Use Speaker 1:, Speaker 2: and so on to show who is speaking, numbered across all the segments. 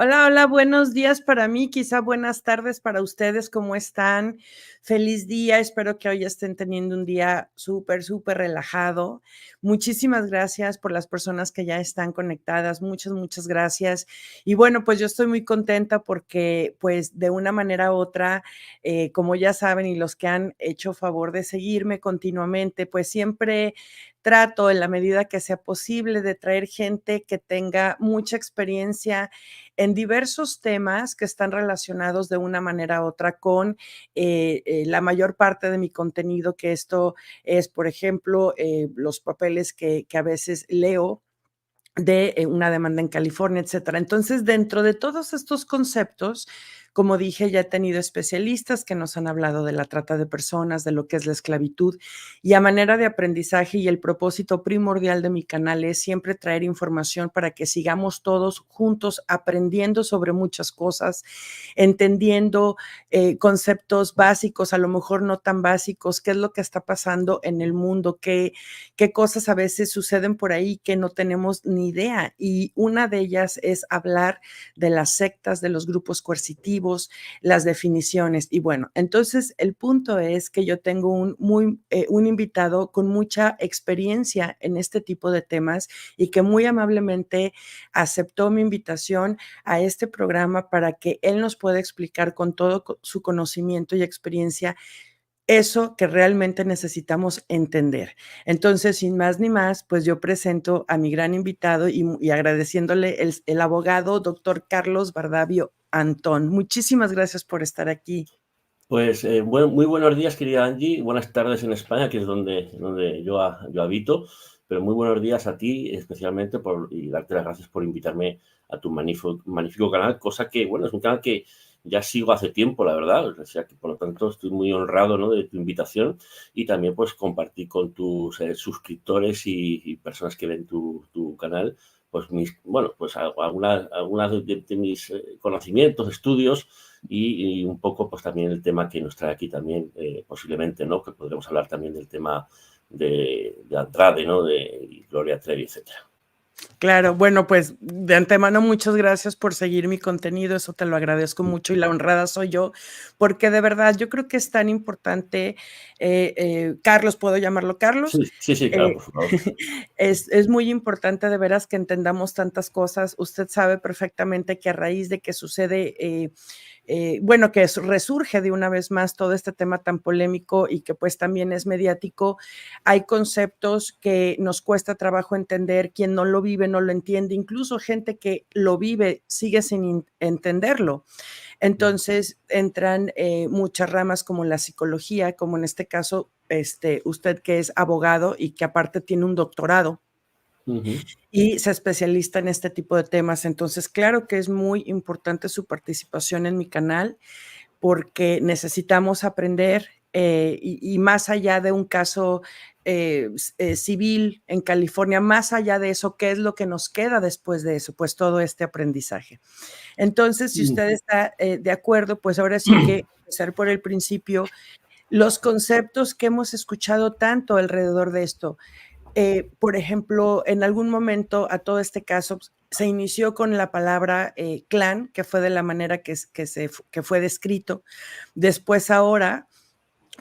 Speaker 1: Hola, hola, buenos días para mí, quizá buenas tardes para ustedes, ¿cómo están? Feliz día, espero que hoy estén teniendo un día súper, súper relajado. Muchísimas gracias por las personas que ya están conectadas, muchas, muchas gracias. Y bueno, pues yo estoy muy contenta porque pues de una manera u otra, como ya saben y los que han hecho favor de seguirme continuamente, pues siempre trato en la medida que sea posible de traer gente que tenga mucha experiencia en diversos temas que están relacionados de una manera u otra con la mayor parte de mi contenido, que esto es, por ejemplo, los papeles que a veces leo de una demanda en California, etcétera. Entonces, dentro de todos estos conceptos, como dije, ya he tenido especialistas que nos han hablado de la trata de personas, de lo que es la esclavitud, y a manera de aprendizaje y el propósito primordial de mi canal es siempre traer información para que sigamos todos juntos aprendiendo sobre muchas cosas, entendiendo conceptos básicos, a lo mejor no tan básicos, qué es lo que está pasando en el mundo, qué cosas a veces suceden por ahí que no tenemos ni idea. Y una de ellas es hablar de las sectas, de los grupos coercitivos, las definiciones. Y bueno, entonces el punto es que yo tengo un invitado con mucha experiencia en este tipo de temas y que muy amablemente aceptó mi invitación a este programa para que él nos pueda explicar con todo su conocimiento y experiencia eso que realmente necesitamos entender. Entonces, sin más ni más, pues yo presento a mi gran invitado y agradeciéndole el abogado doctor Carlos Bardavio Antón. Muchísimas gracias por estar aquí.
Speaker 2: Pues muy buenos días, querida Angie. Buenas tardes en España, que es donde yo habito. Pero muy buenos días a ti, especialmente, y darte las gracias por invitarme a tu magnífico canal, cosa que, bueno, es un canal que ya sigo hace tiempo, la verdad. O sea, que por lo tanto estoy muy honrado, ¿no?, de tu invitación y también pues compartir con tus suscriptores y personas que ven tu canal, pues algunas de mis conocimientos, estudios y un poco pues también el tema que nos trae aquí también, posiblemente, ¿no?, que podremos hablar también del tema de Andrade, ¿no?, de Gloria Trevi, etcétera.
Speaker 1: Claro, bueno, pues de antemano muchas gracias por seguir mi contenido, eso te lo agradezco mucho y la honrada soy yo, porque de verdad yo creo que es tan importante, Carlos, ¿puedo llamarlo Carlos?
Speaker 2: Sí, claro, por favor.
Speaker 1: Es muy importante de veras que entendamos tantas cosas. Usted sabe perfectamente que a raíz de que sucede bueno, que resurge de una vez más todo este tema tan polémico y que pues también es mediático, hay conceptos que nos cuesta trabajo entender, quien no lo vive no lo entiende, incluso gente que lo vive sigue sin entenderlo. Entonces entran muchas ramas como la psicología, como en este caso, usted que es abogado y que aparte tiene un doctorado y se especializa en este tipo de temas. Entonces, claro que es muy importante su participación en mi canal porque necesitamos aprender y más allá de un caso civil en California, más allá de eso, ¿qué es lo que nos queda después de eso? Pues todo este aprendizaje. Entonces, si usted está de acuerdo, pues ahora sí que empezar por el principio, los conceptos que hemos escuchado tanto alrededor de esto. Por ejemplo, en algún momento a todo este caso se inició con la palabra clan, que fue de la manera que fue descrito. Después ahora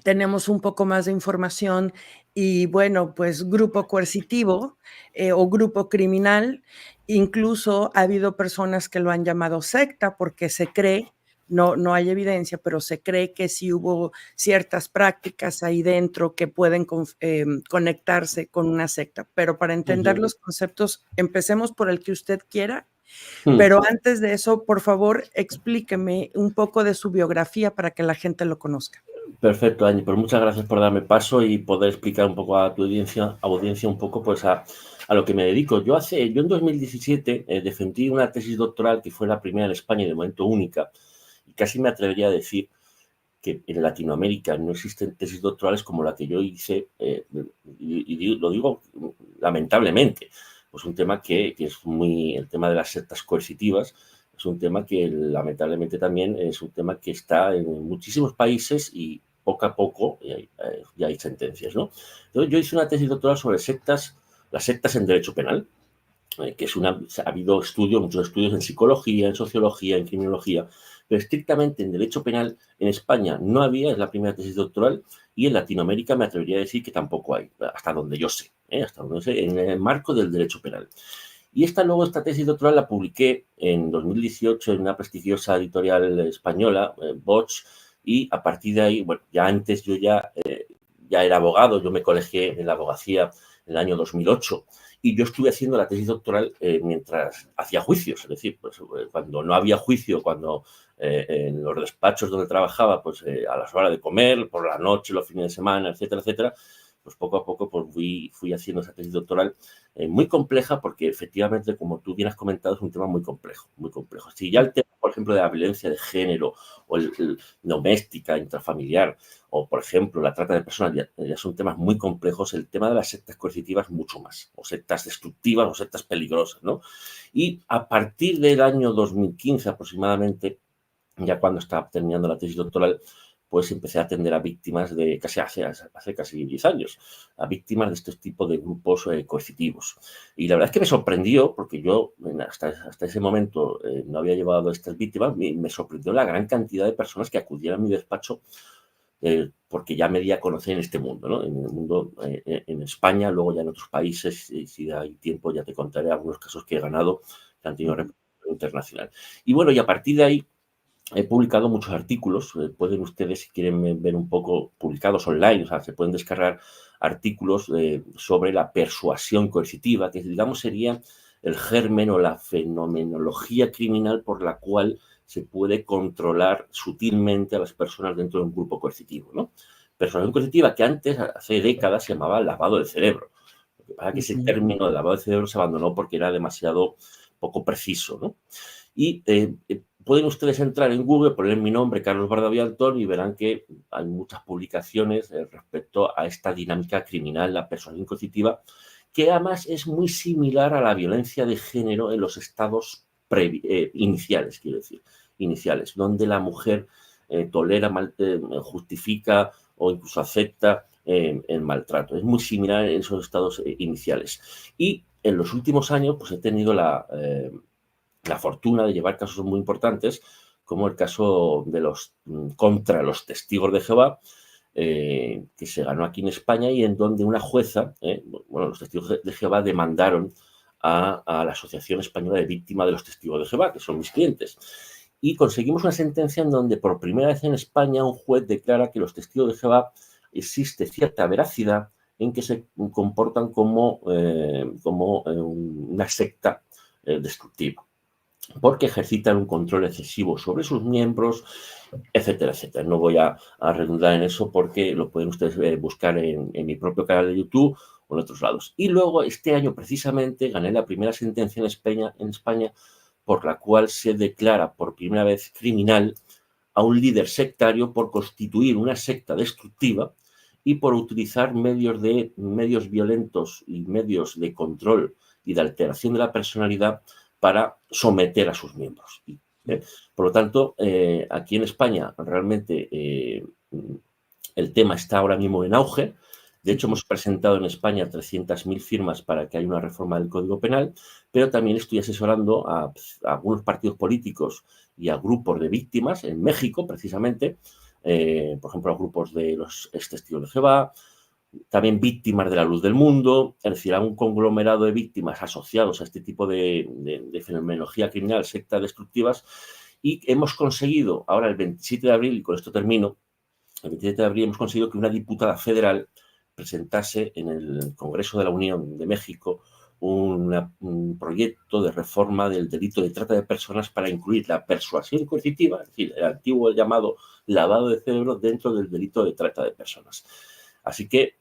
Speaker 1: tenemos un poco más de información y bueno, pues grupo coercitivo o grupo criminal. Incluso ha habido personas que lo han llamado secta porque se cree, no hay evidencia, pero se cree que sí hubo ciertas prácticas ahí dentro que pueden conectarse con una secta. Pero para entender los conceptos, empecemos por el que usted quiera. Pero antes de eso, por favor, explíqueme un poco de su biografía para que la gente lo conozca.
Speaker 2: Perfecto, Angie. Pues muchas gracias por darme paso y poder explicar un poco a tu audiencia un poco pues a lo que me dedico. Yo en 2017 defendí una tesis doctoral que fue la primera en España y de momento única, y casi me atrevería a decir que en Latinoamérica no existen tesis doctorales como la que yo hice, y lo digo lamentablemente. Pues un tema que es el tema de las sectas coercitivas, es un tema que lamentablemente también es un tema que está en muchísimos países y poco a poco ya hay sentencias, ¿no? Entonces yo hice una tesis doctoral sobre las sectas en derecho penal. que ha habido estudios, muchos estudios en psicología, en sociología, en criminología, pero estrictamente en derecho penal en España no había, es la primera tesis doctoral, y en Latinoamérica me atrevería a decir que tampoco hay, hasta donde yo sé, en el marco del derecho penal. Y esta tesis doctoral la publiqué en 2018 en una prestigiosa editorial española, Bosch, y a partir de ahí, bueno, ya antes yo ya era abogado, yo me colegié en la abogacía en el año 2008 y yo estuve haciendo la tesis doctoral mientras hacía juicios, es decir, pues, cuando no había juicio, cuando en los despachos donde trabajaba, pues a las horas de comer, por la noche, los fines de semana, etcétera, etcétera, pues poco a poco pues fui haciendo esa tesis doctoral muy compleja porque efectivamente, como tú bien has comentado, es un tema muy complejo, muy complejo. Si ya el tema, por ejemplo, de la violencia de género o el doméstica, intrafamiliar, o, por ejemplo, la trata de personas, ya son temas muy complejos, el tema de las sectas coercitivas mucho más, o sectas destructivas o sectas peligrosas, ¿no? Y a partir del año 2015 aproximadamente, ya cuando estaba terminando la tesis doctoral, pues empecé a atender a víctimas de hace casi 10 años, a víctimas de este tipo de grupos coercitivos. Y la verdad es que me sorprendió, porque yo hasta ese momento no había llevado a estas víctimas, me sorprendió la gran cantidad de personas que acudían a mi despacho porque ya me di a conocer en este mundo, ¿no? En el mundo, en España, luego ya en otros países, si hay tiempo ya te contaré algunos casos que he ganado que han tenido repercusión internacional. Y bueno, y a partir de ahí he publicado muchos artículos, pueden ustedes, si quieren ver un poco, publicados online, o sea, se pueden descargar artículos sobre la persuasión coercitiva, que digamos sería el germen o la fenomenología criminal por la cual se puede controlar sutilmente a las personas dentro de un grupo coercitivo, ¿no? Persuasión coercitiva que antes, hace décadas, se llamaba lavado de cerebro. Lo que pasa es que ese término de lavado de cerebro se abandonó porque era demasiado poco preciso, ¿no? Y pueden ustedes entrar en Google, poner mi nombre, Carlos Bardavia Altón, y verán que hay muchas publicaciones respecto a esta dinámica criminal, la persuasión coercitiva, que además es muy similar a la violencia de género en los estados iniciales, quiero decir, iniciales, donde la mujer tolera, justifica o incluso acepta el maltrato. Es muy similar en esos estados iniciales. Y en los últimos años, pues he tenido la fortuna de llevar casos muy importantes, como el caso de contra los testigos de Jehová, que se ganó aquí en España y en donde una jueza, los testigos de Jehová demandaron a la Asociación Española de Víctimas de los Testigos de Jehová, que son mis clientes. Y conseguimos una sentencia en donde por primera vez en España un juez declara que los testigos de Jehová existe cierta veracidad en que se comportan como una secta destructiva, porque ejercitan un control excesivo sobre sus miembros, etcétera, etcétera. No voy a redundar en eso porque lo pueden ustedes buscar en mi propio canal de YouTube o en otros lados. Y luego, este año precisamente, gané la primera sentencia en España por la cual se declara por primera vez criminal a un líder sectario por constituir una secta destructiva y por utilizar medios violentos y medios de control y de alteración de la personalidad para someter a sus miembros. Por lo tanto, aquí en España realmente el tema está ahora mismo en auge. De hecho, hemos presentado en España 300.000 firmas para que haya una reforma del Código Penal, pero también estoy asesorando a algunos partidos políticos y a grupos de víctimas en México, precisamente, por ejemplo, a grupos de los testigos de Jehová, también víctimas de la luz del mundo, es decir, a un conglomerado de víctimas asociados a este tipo de fenomenología criminal, sectas destructivas, y hemos conseguido, ahora el 27 de abril, y con esto termino, el 27 de abril hemos conseguido que una diputada federal presentase en el Congreso de la Unión de México un proyecto de reforma del delito de trata de personas para incluir la persuasión coercitiva, es decir, el antiguo llamado lavado de cerebro dentro del delito de trata de personas. Así que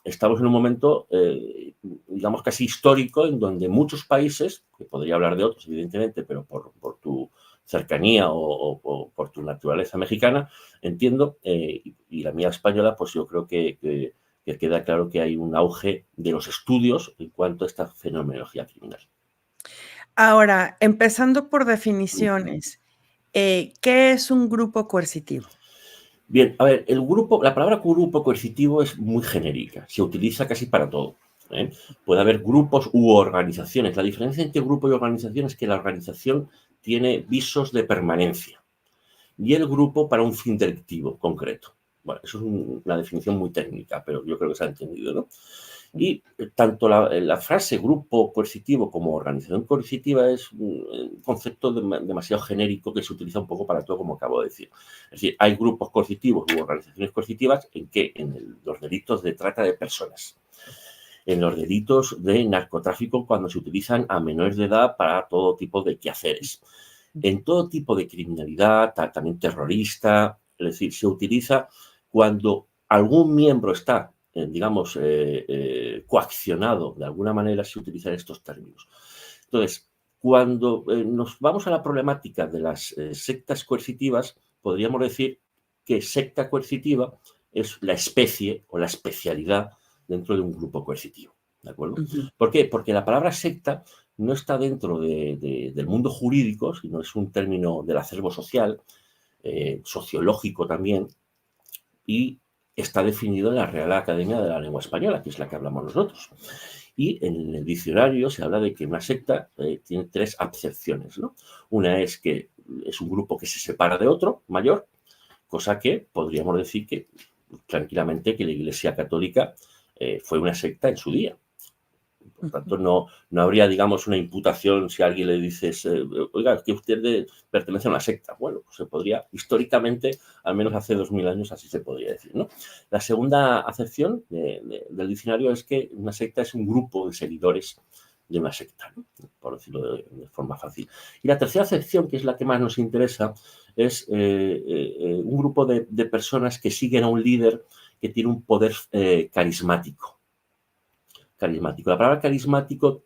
Speaker 2: estamos en un momento, digamos, casi histórico, en donde muchos países, que podría hablar de otros, evidentemente, pero por tu cercanía o por tu naturaleza mexicana, entiendo, y la mía española, pues yo creo que queda claro que hay un auge de los estudios en cuanto a esta fenomenología criminal.
Speaker 1: Ahora, empezando por definiciones, ¿qué es un grupo coercitivo?
Speaker 2: Bien, a ver, la palabra grupo coercitivo es muy genérica, se utiliza casi para todo. ¿eh? Puede haber grupos u organizaciones. La diferencia entre grupo y organización es que la organización tiene visos de permanencia y el grupo para un fin delictivo concreto. Bueno, eso es una definición muy técnica, pero yo creo que se ha entendido, ¿no? Y tanto la frase grupo coercitivo como organización coercitiva es un concepto demasiado genérico que se utiliza un poco para todo, como acabo de decir. Es decir, hay grupos coercitivos u organizaciones coercitivas en los delitos de trata de personas, en los delitos de narcotráfico cuando se utilizan a menores de edad para todo tipo de quehaceres, en todo tipo de criminalidad, también terrorista, es decir, se utiliza cuando algún miembro está digamos, coaccionado, de alguna manera se utilizan estos términos. Entonces, cuando nos vamos a la problemática de las sectas coercitivas, podríamos decir que secta coercitiva es la especie o la especialidad dentro de un grupo coercitivo, ¿de acuerdo? ¿Por qué? Porque la palabra secta no está dentro del mundo jurídico, sino es un término del acervo social, sociológico también, y está definido en la Real Academia de la Lengua Española, que es la que hablamos nosotros. Y en el diccionario se habla de que una secta tiene 3 acepciones, ¿no? Una es que es un grupo que se separa de otro, mayor, cosa que podríamos decir que tranquilamente que la Iglesia Católica fue una secta en su día. Por tanto, no habría, digamos, una imputación si a alguien le dices, oiga, que usted pertenece a una secta. Bueno, pues se podría, históricamente, al menos hace 2000 años, así se podría decir, ¿no? La segunda acepción del diccionario es que una secta es un grupo de seguidores de una secta, ¿no? Por decirlo de forma fácil. Y la tercera acepción, que es la que más nos interesa, es un grupo de personas que siguen a un líder que tiene un poder carismático. La palabra carismático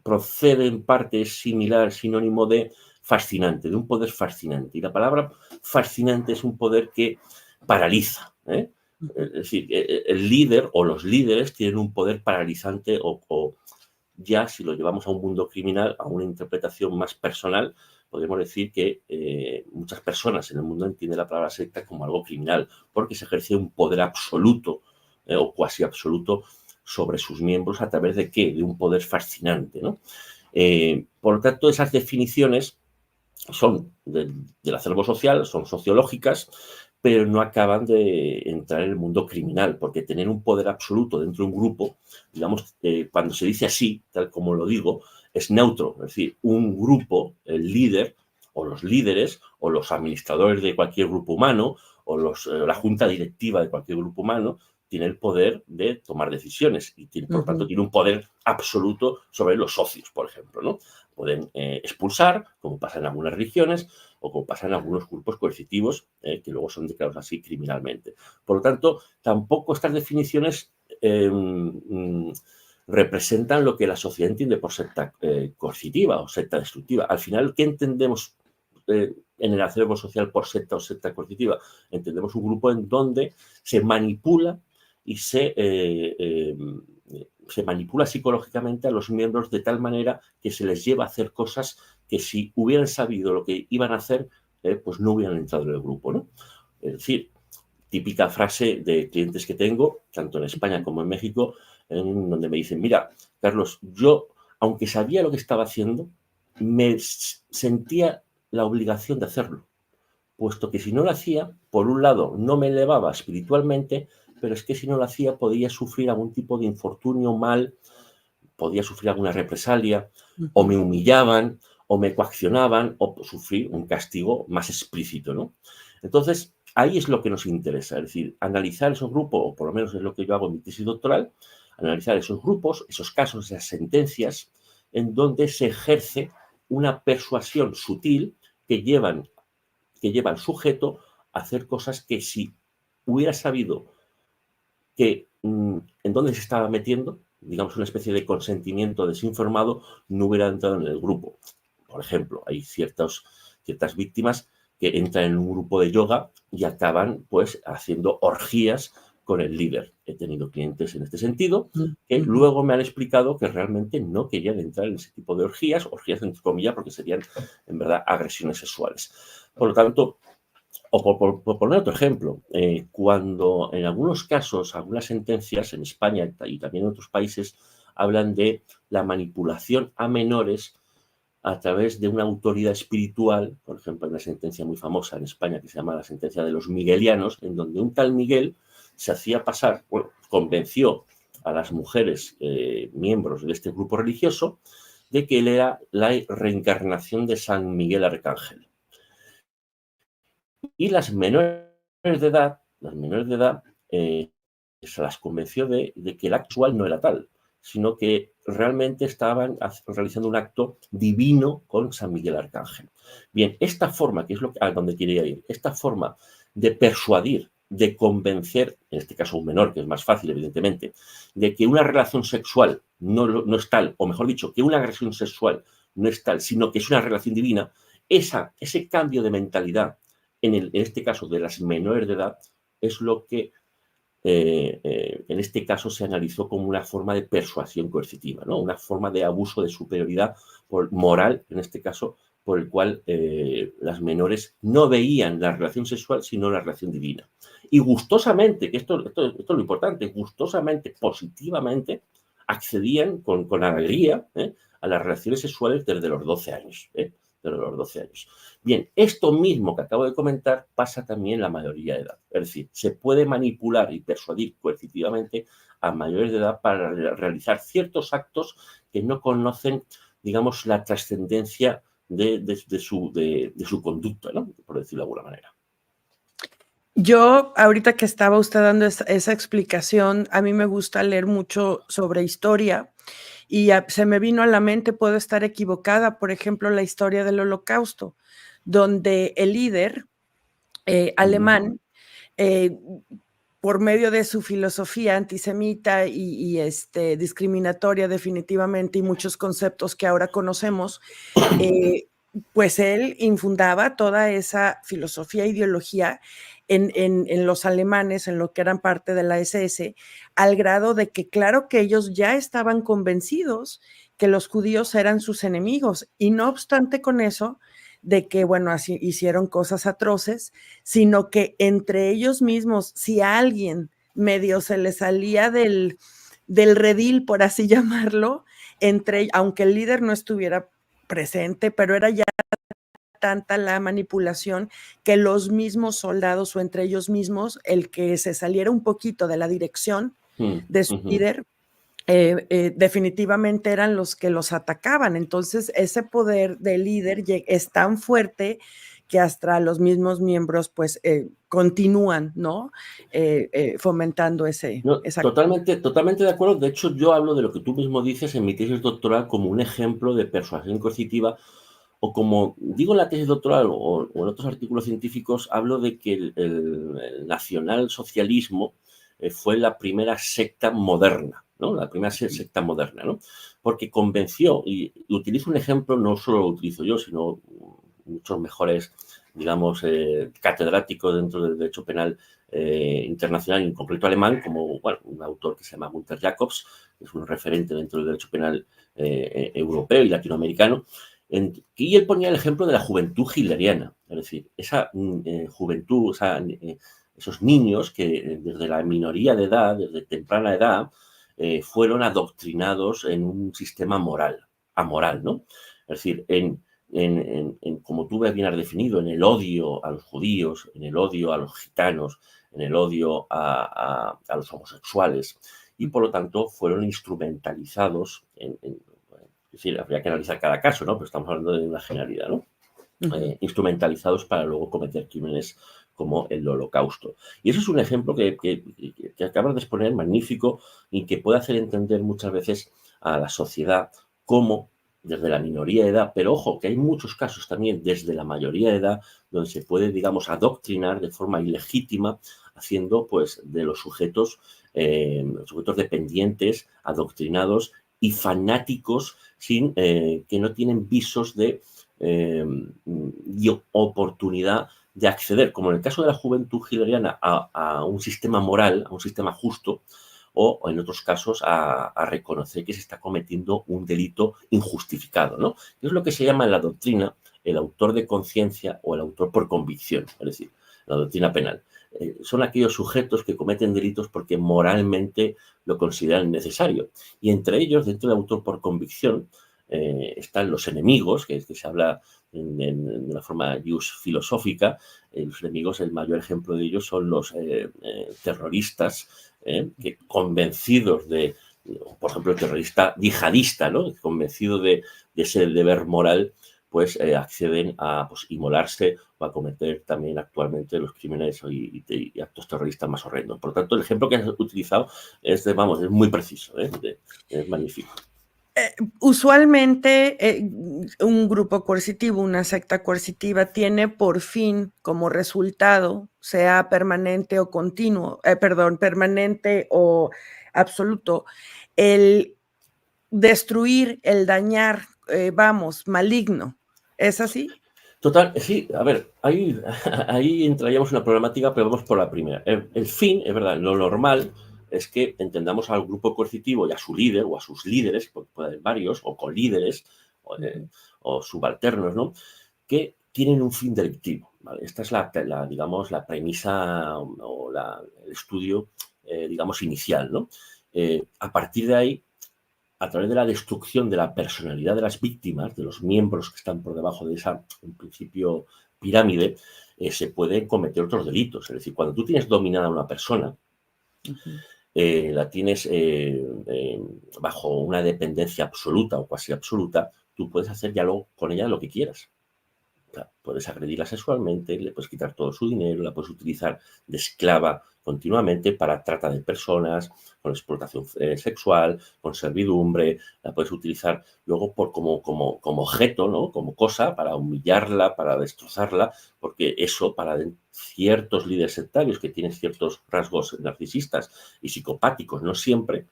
Speaker 2: procede en parte, es similar, sinónimo de fascinante, de un poder fascinante. Y la palabra fascinante es un poder que paraliza, ¿eh? Es decir, el líder o los líderes tienen un poder paralizante o ya, si lo llevamos a un mundo criminal, a una interpretación más personal, podemos decir que muchas personas en el mundo entienden la palabra secta como algo criminal, porque se ejerce un poder absoluto o cuasi absoluto sobre sus miembros a través de ¿qué? De un poder fascinante, ¿no? Por lo tanto, esas definiciones son del acervo social, son sociológicas, pero no acaban de entrar en el mundo criminal, porque tener un poder absoluto dentro de un grupo, digamos, cuando se dice así, tal como lo digo, es neutro, es decir, un grupo, el líder, o los líderes, o los administradores de cualquier grupo humano, o la junta directiva de cualquier grupo humano, tiene el poder de tomar decisiones y, por lo tanto, tiene un poder absoluto sobre los socios, por ejemplo, ¿no? Pueden expulsar, como pasa en algunas religiones, o como pasa en algunos grupos coercitivos que luego son declarados así criminalmente. Por lo tanto, tampoco estas definiciones representan lo que la sociedad entiende por secta coercitiva o secta destructiva. Al final, ¿qué entendemos en el acervo social por secta o secta coercitiva? Entendemos un grupo en donde se manipula y se manipula psicológicamente a los miembros de tal manera que se les lleva a hacer cosas que si hubieran sabido lo que iban a hacer, pues no hubieran entrado en el grupo, ¿no? Es decir, típica frase de clientes que tengo, tanto en España como en México, en donde me dicen, mira, Carlos, yo, aunque sabía lo que estaba haciendo, me sentía la obligación de hacerlo, puesto que si no lo hacía, por un lado, no me elevaba espiritualmente, pero es que si no lo hacía podía sufrir algún tipo de infortunio, mal, podía sufrir alguna represalia, o me humillaban, o me coaccionaban, o sufrir un castigo más explícito, ¿no? Entonces, ahí es lo que nos interesa, es decir, analizar esos grupos, o por lo menos es lo que yo hago en mi tesis doctoral, analizar esos grupos, esos casos, esas sentencias, en donde se ejerce una persuasión sutil que lleva al sujeto a hacer cosas que si hubiera sabido que en dónde se estaba metiendo, digamos una especie de consentimiento desinformado, no hubiera entrado en el grupo. Por ejemplo, hay ciertas víctimas que entran en un grupo de yoga y acaban pues haciendo orgías con el líder. He tenido clientes en este sentido que luego me han explicado que realmente no querían entrar en ese tipo de orgías entre comillas, porque serían en verdad agresiones sexuales. Por lo tanto, por poner otro ejemplo, cuando en algunos casos, algunas sentencias en España y también en otros países hablan de la manipulación a menores a través de una autoridad espiritual, por ejemplo, hay una sentencia muy famosa en España que se llama la sentencia de los miguelianos, en donde un tal Miguel se hacía pasar, bueno, convenció a las mujeres miembros de este grupo religioso de que él era la reencarnación de San Miguel Arcángel. Y las menores de edad se las convenció de que el acto sexual no era tal, sino que realmente estaban realizando un acto divino con San Miguel Arcángel. Bien, esta forma, que es a donde quería ir, esta forma de persuadir, de convencer, en este caso un menor, que es más fácil, evidentemente, de que una relación sexual no es tal, o mejor dicho, que una agresión sexual no es tal, sino que es una relación divina, ese cambio de mentalidad, en este caso de las menores de edad, es lo que en este caso se analizó como una forma de persuasión coercitiva, ¿no? Una forma de abuso de superioridad moral, en este caso, por el cual las menores no veían la relación sexual, sino la relación divina. Y gustosamente, que esto es lo importante, gustosamente, positivamente, accedían con alegría a las relaciones sexuales desde los 12 años. Desde los 12 años. Bien, esto mismo que acabo de comentar pasa también en la mayoría de edad. Es decir, se puede manipular y persuadir coercitivamente a mayores de edad para realizar ciertos actos que no conocen, digamos, la trascendencia de su conducta, ¿no? Por decirlo de alguna manera.
Speaker 1: Yo, ahorita que estaba usted dando esa explicación, a mí me gusta leer mucho sobre historia y se me vino a la mente, puedo estar equivocada, por ejemplo, la historia del Holocausto, donde el líder alemán, por medio de su filosofía antisemita y discriminatoria definitivamente y muchos conceptos que ahora conocemos, pues él infundaba toda esa filosofía e ideología en los alemanes, en lo que eran parte de la SS, al grado de que claro que ellos ya estaban convencidos que los judíos eran sus enemigos y no obstante con eso, de que, bueno, así hicieron cosas atroces, sino que entre ellos mismos, si a alguien medio se le salía del redil, por así llamarlo, aunque el líder no estuviera presente, pero era ya tanta la manipulación que los mismos soldados o entre ellos mismos, el que se saliera un poquito de la dirección de su líder, definitivamente eran los que los atacaban. Entonces, ese poder del líder es tan fuerte que hasta los mismos miembros, pues, continúan, ¿no? Fomentando esa...
Speaker 2: Totalmente de acuerdo. De hecho, yo hablo de lo que tú mismo dices en mi tesis doctoral como un ejemplo de persuasión coercitiva, o como digo en la tesis doctoral o en otros artículos científicos, hablo de que el nacionalsocialismo fue la primera secta moderna, ¿no? La primera secta moderna, ¿no? Porque convenció, y utilizo un ejemplo, no solo lo utilizo yo, sino muchos mejores, digamos, catedráticos dentro del derecho penal internacional, y en concreto alemán, como bueno, un autor que se llama Gunther Jacobs, que es un referente dentro del derecho penal europeo y latinoamericano, y él ponía el ejemplo de la juventud hitleriana, es decir, esa juventud, esos niños que desde la minoría de edad, desde temprana edad, fueron adoctrinados en un sistema amoral, ¿no? Es decir, como tú bien has definido, en el odio a los judíos, en el odio a los gitanos, en el odio a los homosexuales, y por lo tanto fueron instrumentalizados es decir, habría que analizar cada caso, ¿no? Pero estamos hablando de una generalidad, ¿no? Instrumentalizados para luego cometer crímenes como el Holocausto. Y eso es un ejemplo que acabas de exponer magnífico y que puede hacer entender muchas veces a la sociedad cómo desde la minoría de edad, pero ojo, que hay muchos casos también desde la mayoría de edad donde se puede, digamos, adoctrinar de forma ilegítima, haciendo pues de los sujetos dependientes, adoctrinados y fanáticos que no tienen visos de oportunidad de acceder, como en el caso de la juventud hitleriana, a un sistema moral, a un sistema justo, o en otros casos a reconocer que se está cometiendo un delito injustificado, ¿no? Es lo que se llama en la doctrina el autor de conciencia o el autor por convicción. Es decir, la doctrina penal. Son aquellos sujetos que cometen delitos porque moralmente lo consideran necesario. Y entre ellos, dentro del autor por convicción, están los enemigos, que se habla de una forma jus filosófica. Los enemigos, el mayor ejemplo de ellos son los terroristas, que convencidos de, por ejemplo, el terrorista yihadista, ¿no? Convencido de ese deber moral, pues acceden a inmolarse o a cometer también actualmente los crímenes y actos terroristas más horrendos. Por lo tanto, el ejemplo que has utilizado es muy preciso, es magnífico.
Speaker 1: Usualmente un grupo coercitivo, una secta coercitiva, tiene por fin como resultado, sea permanente o continuo, permanente o absoluto, el destruir, el dañar, maligno. ¿Es así?
Speaker 2: Total, sí, a ver, ahí entraríamos en una problemática, pero vamos por la primera. El fin, es verdad, lo normal es que entendamos al grupo coercitivo y a su líder o a sus líderes, porque puede haber varios, o colíderes, o subalternos, ¿no? Que tienen un fin delictivo, ¿vale? Esta es digamos, la premisa o el estudio, digamos, inicial, ¿no? A partir de ahí, a través de la destrucción de la personalidad de las víctimas, de los miembros que están por debajo de esa, en principio, pirámide, se pueden cometer otros delitos. Es decir, cuando tú tienes dominada a una persona, la tienes bajo una dependencia absoluta o casi absoluta, tú puedes hacer ya con ella lo que quieras. O sea, puedes agredirla sexualmente, le puedes quitar todo su dinero, la puedes utilizar de esclava continuamente para trata de personas, con explotación sexual, con servidumbre, la puedes utilizar luego como objeto, ¿no? Como cosa para humillarla, para destrozarla, porque eso para ciertos líderes sectarios que tienen ciertos rasgos narcisistas y psicopáticos, no siempre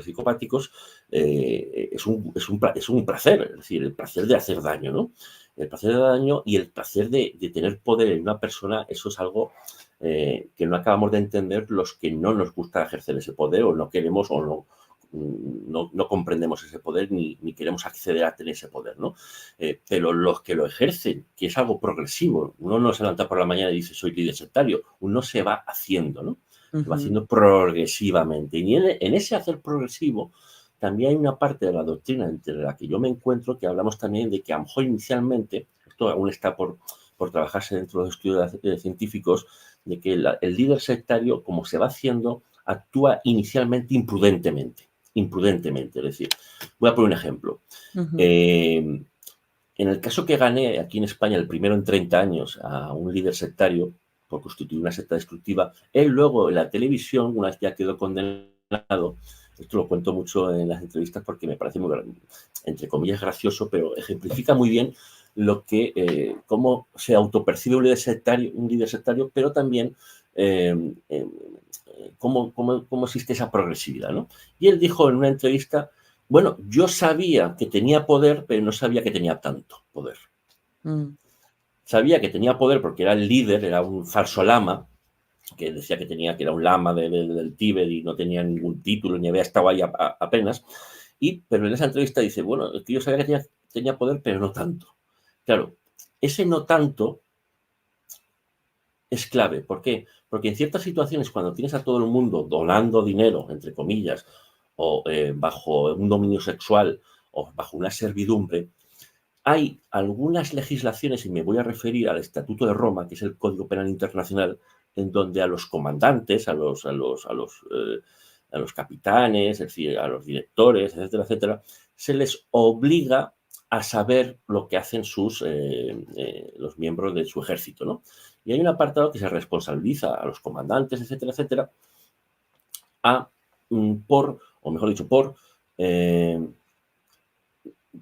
Speaker 2: psicopáticos, es un placer, es decir, el placer de hacer daño, ¿no? El placer de daño y el placer de tener poder en una persona, eso es algo que no acabamos de entender los que no nos gusta ejercer ese poder o no queremos o no comprendemos ese poder ni queremos acceder a tener ese poder, ¿no? Pero los que lo ejercen, que es algo progresivo, uno no se levanta por la mañana y dice soy líder sectario, uno se va haciendo, ¿no? Se va haciendo progresivamente. Y en ese hacer progresivo también hay una parte de la doctrina entre la que yo me encuentro que hablamos también de que a lo mejor inicialmente, esto aún está por trabajarse dentro de los estudios científicos, de que el líder sectario, como se va haciendo, actúa inicialmente imprudentemente. Es decir, voy a poner un ejemplo. En el caso que gané aquí en España, el primero en 30 años, a un líder sectario por constituir una secta destructiva, él luego en la televisión, una vez ya quedó condenado, esto lo cuento mucho en las entrevistas porque me parece muy, entre comillas, gracioso, pero ejemplifica muy bien lo que, cómo se autopercibe un líder sectario, pero también cómo existe esa progresividad, ¿no? Y él dijo en una entrevista, bueno, yo sabía que tenía poder, pero no sabía que tenía tanto poder. Sabía que tenía poder porque era el líder, era un falso lama, que decía que era un lama del Tíbet y no tenía ningún título, ni había estado ahí apenas. Pero en esa entrevista dice, bueno, es que yo sabía que tenía poder, pero no tanto. Claro, ese no tanto es clave. ¿Por qué? Porque en ciertas situaciones, cuando tienes a todo el mundo donando dinero, entre comillas, o bajo un dominio sexual, o bajo una servidumbre, hay algunas legislaciones, y me voy a referir al Estatuto de Roma, que es el Código Penal Internacional, en donde a los comandantes, a los capitanes, es decir, a los directores, etcétera, etcétera, se les obliga a saber lo que hacen los miembros de su ejército, ¿no? Y hay un apartado que se responsabiliza a los comandantes, etcétera, etcétera,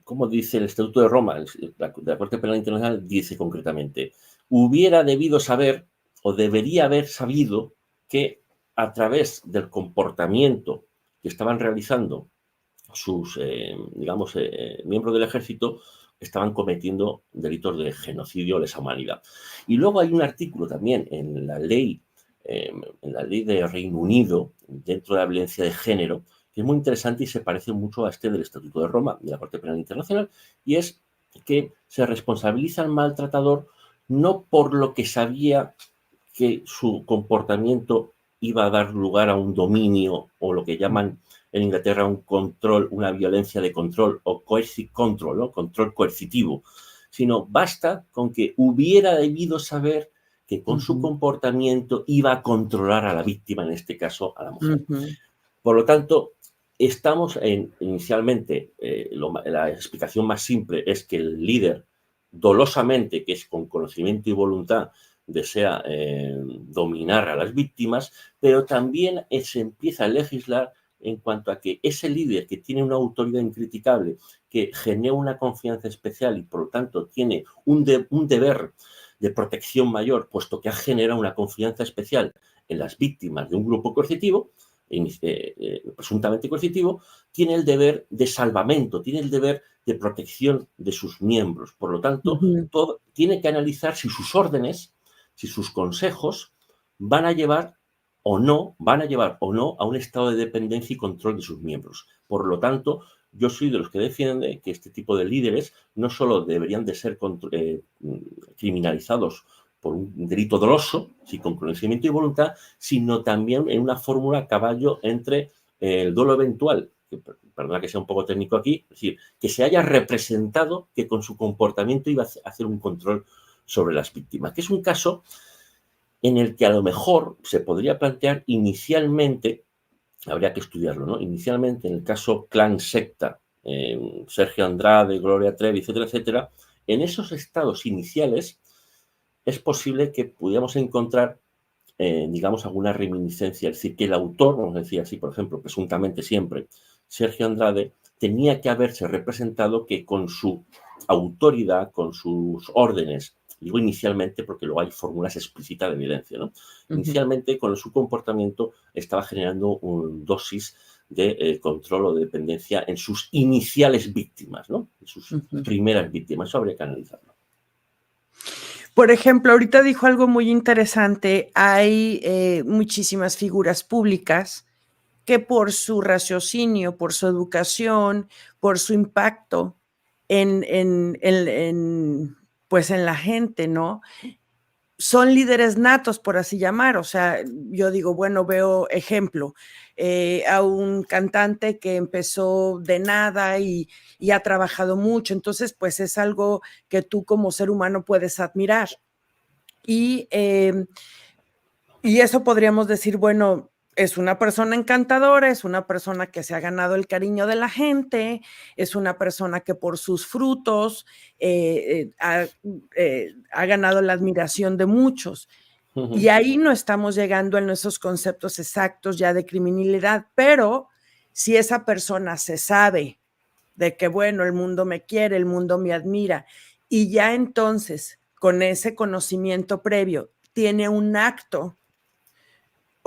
Speaker 2: como dice el Estatuto de Roma, la Corte Penal Internacional dice concretamente, hubiera debido saber o debería haber sabido que a través del comportamiento que estaban realizando sus, miembros del ejército, estaban cometiendo delitos de genocidio o lesa humanidad. Y luego hay un artículo también en la ley de Reino Unido, dentro de la violencia de género, que es muy interesante y se parece mucho a este del Estatuto de Roma, de la Corte Penal Internacional, y es que se responsabiliza al maltratador no por lo que sabía que su comportamiento iba a dar lugar a un dominio o lo que llaman en Inglaterra un control, una violencia de control o coercive control, ¿no? Control coercitivo, sino basta con que hubiera debido saber que con su comportamiento iba a controlar a la víctima, en este caso a la mujer. Por lo tanto, estamos inicialmente, la explicación más simple es que el líder dolosamente, que es con conocimiento y voluntad, desea dominar a las víctimas, pero también se empieza a legislar en cuanto a que ese líder que tiene una autoridad incriticable, que genera una confianza especial y por lo tanto tiene un deber de protección mayor, puesto que ha generado una confianza especial en las víctimas de un grupo coercitivo, presuntamente coercitivo, tiene el deber de salvamento, tiene el deber de protección de sus miembros. Por lo tanto, tiene que analizar si sus órdenes, si sus consejos van a llevar o no a un estado de dependencia y control de sus miembros. Por lo tanto, yo soy de los que defienden que este tipo de líderes no solo deberían de ser criminalizados por un delito doloso, sí, con conocimiento y voluntad, sino también en una fórmula a caballo entre el dolo eventual, que, perdona que sea un poco técnico aquí, es decir, que se haya representado que con su comportamiento iba a hacer un control sobre las víctimas, que es un caso en el que a lo mejor se podría plantear inicialmente, habría que estudiarlo, ¿no? Inicialmente en el caso clan secta, Sergio Andrade, Gloria Trevi, etcétera, etcétera, en esos estados iniciales es posible que pudiéramos encontrar, digamos, alguna reminiscencia, es decir, que el autor, vamos a decir así, por ejemplo, presuntamente siempre, Sergio Andrade, tenía que haberse representado que con su autoridad, con sus órdenes, digo inicialmente porque luego hay fórmulas explícitas de evidencia, ¿no? Inicialmente, con su comportamiento, estaba generando una dosis de control o de dependencia en sus iniciales víctimas, ¿no? En sus primeras víctimas. Eso habría que analizarlo.
Speaker 1: Por ejemplo, ahorita dijo algo muy interesante. Hay muchísimas figuras públicas que por su raciocinio, por su educación, por su impacto pues en la gente, ¿no? Son líderes natos, por así llamar. O sea, yo digo, bueno, veo ejemplo, a un cantante que empezó de nada y ha trabajado mucho. Entonces, pues es algo que tú como ser humano puedes admirar. Y eso podríamos decir, bueno, es una persona encantadora, es una persona que se ha ganado el cariño de la gente, es una persona que por sus frutos ha ganado la admiración de muchos. Y ahí no estamos llegando en esos conceptos exactos ya de criminalidad, pero si esa persona se sabe de que, bueno, el mundo me quiere, el mundo me admira, y ya entonces, con ese conocimiento previo, tiene un acto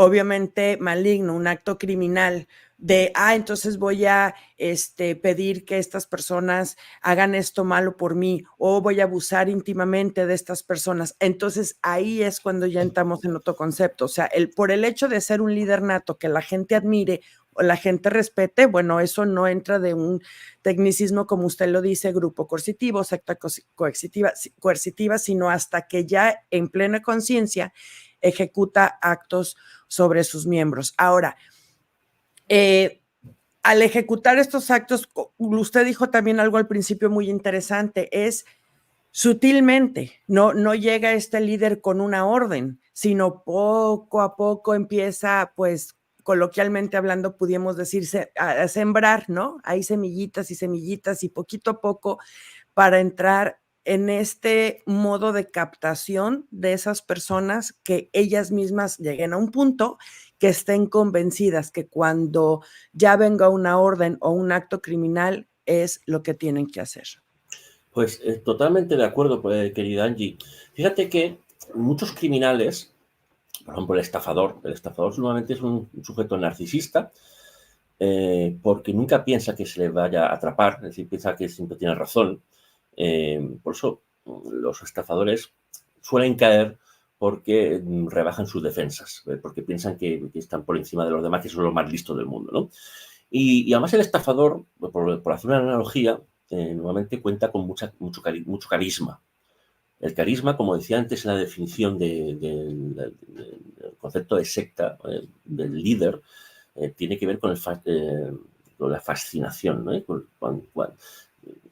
Speaker 1: obviamente maligno, un acto criminal de, entonces voy a pedir que estas personas hagan esto malo por mí o voy a abusar íntimamente de estas personas. Entonces ahí es cuando ya entramos en otro concepto. O sea, por el hecho de ser un líder nato que la gente admire o la gente respete, bueno, eso no entra de un tecnicismo, como usted lo dice, grupo coercitivo, secta coercitiva, sino hasta que ya en plena conciencia ejecuta actos sobre sus miembros. Ahora, al ejecutar estos actos, usted dijo también algo al principio muy interesante, es sutilmente, no llega este líder con una orden, sino poco a poco empieza, pues, coloquialmente hablando, pudiéramos decirse, a sembrar, ¿no? Hay semillitas y poquito a poco para entrar en este modo de captación de esas personas que ellas mismas lleguen a un punto que estén convencidas que cuando ya venga una orden o un acto criminal es lo que tienen que hacer.
Speaker 2: Pues totalmente de acuerdo, querida Angie. Fíjate que muchos criminales, por ejemplo, el estafador normalmente es un sujeto narcisista porque nunca piensa que se le vaya a atrapar, es decir, piensa que siempre tiene razón. Por eso los estafadores suelen caer porque rebajan sus defensas, porque piensan que están por encima de los demás, que son los más listos del mundo, ¿no? Y además el estafador, por hacer una analogía, normalmente cuenta con mucho carisma. El carisma, como decía antes en la definición del concepto de secta, del líder, tiene que ver con, con la fascinación, ¿no?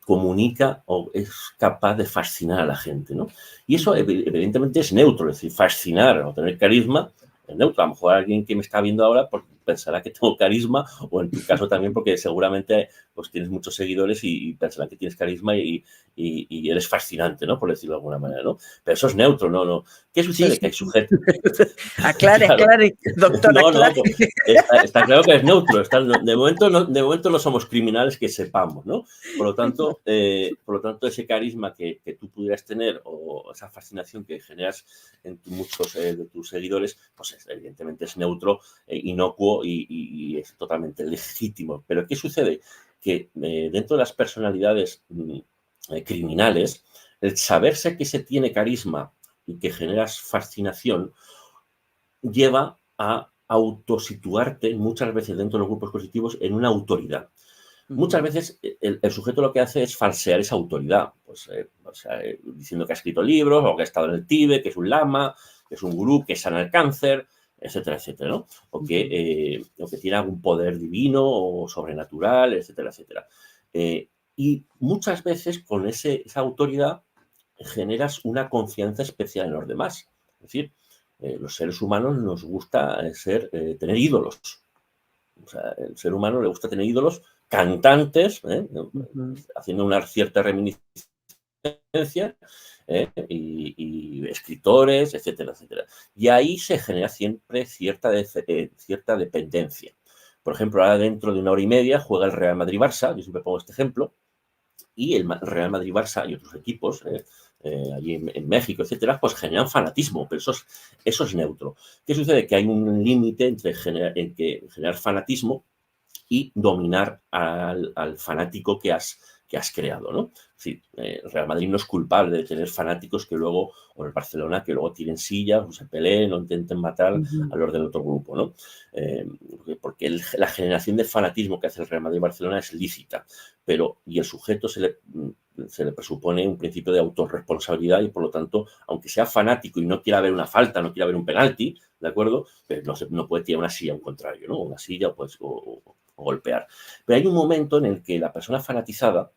Speaker 2: Comunica o es capaz de fascinar a la gente, ¿no? Y eso evidentemente es neutro, es decir, fascinar o tener carisma es neutro. A lo mejor alguien que me está viendo ahora pensará que tengo carisma, o en tu caso también porque seguramente pues tienes muchos seguidores y pensarán que tienes carisma y eres fascinante, ¿no? Por decirlo de alguna manera, ¿no? Pero eso es neutro, ¿no? ¿Qué
Speaker 1: Sí,
Speaker 2: sucede?
Speaker 1: sí,
Speaker 2: Que hay
Speaker 1: sí.
Speaker 2: sujetos...
Speaker 1: Aclare,
Speaker 2: Claro.
Speaker 1: aclare, doctor,
Speaker 2: No,
Speaker 1: aclare.
Speaker 2: está claro que es neutro. De momento no somos criminales que sepamos, ¿no? Por lo tanto, ese carisma que tú pudieras tener o esa fascinación que generas en muchos de tus seguidores, pues evidentemente es neutro, inocuo y es totalmente legítimo. Pero ¿qué sucede? Que dentro de las personalidades criminales, el saberse que se tiene carisma y que generas fascinación, lleva a autosituarte muchas veces dentro de los grupos positivos en una autoridad. Muchas veces el sujeto lo que hace es falsear esa autoridad, pues, diciendo que ha escrito libros o que ha estado en el Tíbet, que es un lama, que es un gurú, que sana el cáncer, etcétera, etcétera, ¿no? O que tiene algún poder divino o sobrenatural, etcétera, etcétera. Y muchas veces con esa autoridad generas una confianza especial en los demás. Es decir, los seres humanos nos gusta tener ídolos. O sea, el ser humano le gusta tener ídolos, cantantes, haciendo una cierta reminiscencia, y escritores, etcétera, etcétera. Y ahí se genera siempre cierta dependencia. Por ejemplo, ahora dentro de 1 hora y media juega el Real Madrid-Barça, yo siempre pongo este ejemplo, y el Real Madrid-Barça y otros equipos, allí en México, etcétera, pues generan fanatismo, pero eso es neutro. ¿Qué sucede? Que hay un límite entre generar fanatismo y dominar al fanático que has creado, ¿no? Sí, el Real Madrid no es culpable de tener fanáticos que luego, o el Barcelona, que luego tiren sillas, o se peleen, o intenten matar a los del otro grupo, ¿no? Porque la generación de fanatismo que hace el Real Madrid y Barcelona es lícita, y el sujeto se le presupone un principio de autorresponsabilidad y, por lo tanto, aunque sea fanático y no quiera ver una falta, no quiera ver un penalti, ¿de acuerdo? Pero no puede tirar una silla a un contrario, ¿no? Una silla, pues, o golpear. Pero hay un momento en el que la persona fanatizada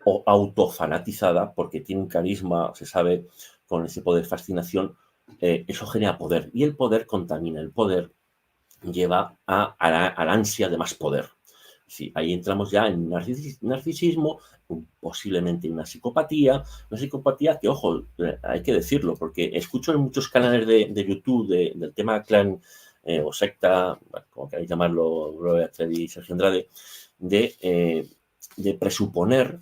Speaker 2: o autofanatizada, porque tiene un carisma, se sabe, con ese poder de fascinación, eso genera poder. Y el poder contamina, el poder lleva al ansia de más poder. Sí, ahí entramos ya en narcisismo, posiblemente en una psicopatía que, ojo, hay que decirlo, porque escucho en muchos canales de YouTube del tema clan o secta, como queráis llamarlo, Gloria Trevi y Sergio Andrade, de presuponer,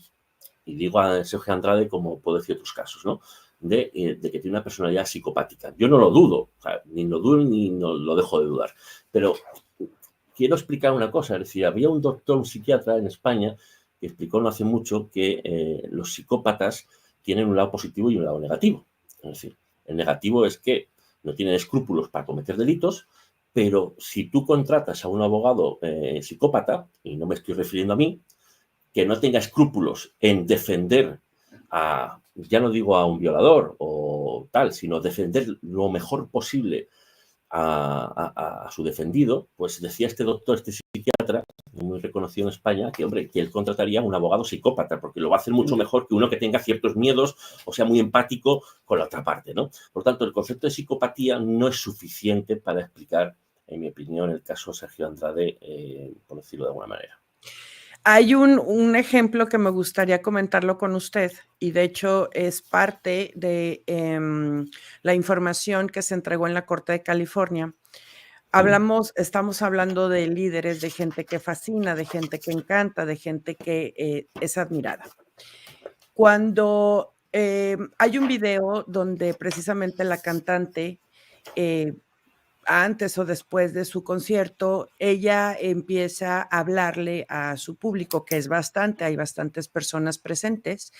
Speaker 2: y digo a Sergio Andrade como puedo decir otros casos, ¿no? De que tiene una personalidad psicopática. Yo no lo dudo, o sea, ni lo dudo ni no lo dejo de dudar, pero quiero explicar una cosa, es decir, había un doctor, un psiquiatra en España que explicó no hace mucho que los psicópatas tienen un lado positivo y un lado negativo. Es decir, el negativo es que no tienen escrúpulos para cometer delitos, pero si tú contratas a un abogado psicópata, y no me estoy refiriendo a mí, que no tenga escrúpulos en defender ya no digo a un violador o tal, sino defender lo mejor posible a su defendido, pues decía este doctor, este psiquiatra, muy reconocido en España, que, hombre, que él contrataría a un abogado psicópata, porque lo va a hacer mucho mejor que uno que tenga ciertos miedos o sea muy empático con la otra parte, ¿no? Por lo tanto, el concepto de psicopatía no es suficiente para explicar, en mi opinión, el caso Sergio Andrade, por decirlo de alguna manera.
Speaker 1: Hay un ejemplo que me gustaría comentarlo con usted, y de hecho es parte de la información que se entregó en la Corte de California. Estamos hablando de líderes, de gente que fascina, de gente que encanta, de gente que es admirada. Cuando hay un video donde precisamente la cantante, antes o después de su concierto, ella empieza a hablarle a su público, que es bastante, hay bastantes personas presentes,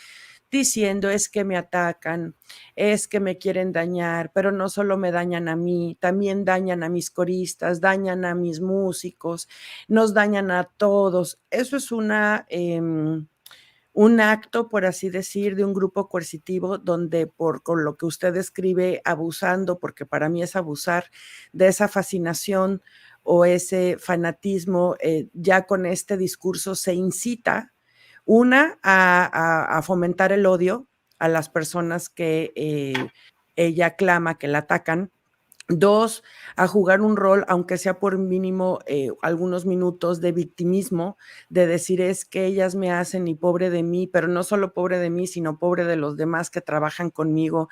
Speaker 1: diciendo: es que me atacan, es que me quieren dañar, pero no solo me dañan a mí, también dañan a mis coristas, dañan a mis músicos, nos dañan a todos. Eso es un acto, por así decir, de un grupo coercitivo donde con lo que usted describe, abusando, porque para mí es abusar de esa fascinación o ese fanatismo, ya con este discurso se incita, a fomentar el odio a las personas que ella clama que la atacan. Dos, a jugar un rol, aunque sea por mínimo algunos minutos de victimismo, de decir es que ellas me hacen y pobre de mí, pero no solo pobre de mí, sino pobre de los demás que trabajan conmigo.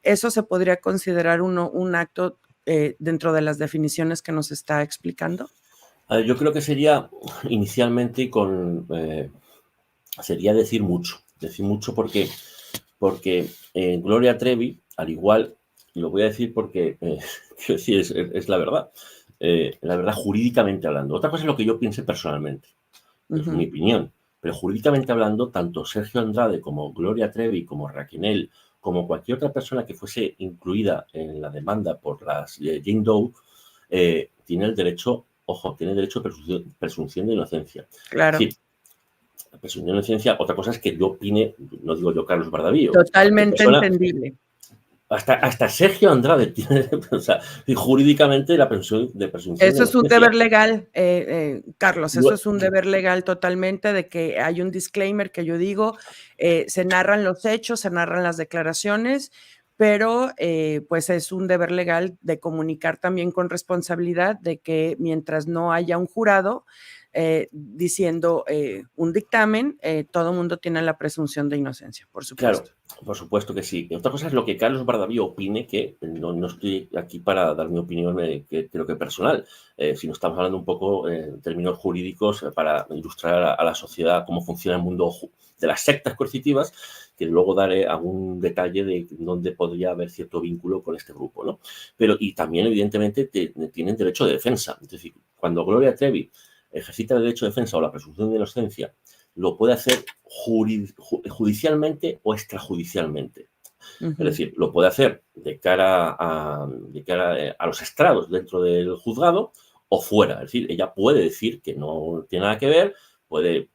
Speaker 1: Eso se podría considerar un acto dentro de las definiciones que nos está explicando.
Speaker 2: Yo creo que sería inicialmente sería decir mucho porque Gloria Trevi, al igual, lo voy a decir porque quiero decir, es la verdad jurídicamente hablando. Otra cosa es lo que yo piense personalmente, es mi opinión, pero jurídicamente hablando, tanto Sergio Andrade como Gloria Trevi, como Raquel, como cualquier otra persona que fuese incluida en la demanda por las Jane Doe, tiene el derecho, tiene derecho a presunción de inocencia.
Speaker 1: Claro.
Speaker 2: Es decir, la presunción de inocencia, otra cosa es que yo opine, no digo yo Carlos Bardavío.
Speaker 1: Totalmente entendible.
Speaker 2: Hasta Sergio Andrade tiene, o sea, jurídicamente la presunción de inocencia.
Speaker 1: Eso es un deber legal, Carlos, eso es un deber legal totalmente, de que hay un disclaimer que yo digo, se narran los hechos, se narran las declaraciones, pero pues es un deber legal de comunicar también con responsabilidad de que mientras no haya un jurado diciendo un dictamen, todo el mundo tiene la presunción de inocencia, por supuesto.
Speaker 2: Claro, por supuesto que sí. Otra cosa es lo que Carlos Bardavío opine, que no estoy aquí para dar mi opinión, que creo que personal, sino estamos hablando un poco en términos jurídicos para ilustrar a la sociedad cómo funciona el mundo de las sectas coercitivas, que luego daré algún detalle de dónde podría haber cierto vínculo con este grupo, ¿no? Pero, y también, evidentemente, tienen derecho de defensa. Es decir, cuando Gloria Trevi ejercita el derecho de defensa o la presunción de inocencia, lo puede hacer judicialmente o extrajudicialmente. Es decir, lo puede hacer de cara a los estrados dentro del juzgado o fuera. Es decir, ella puede decir que no tiene nada que ver, puede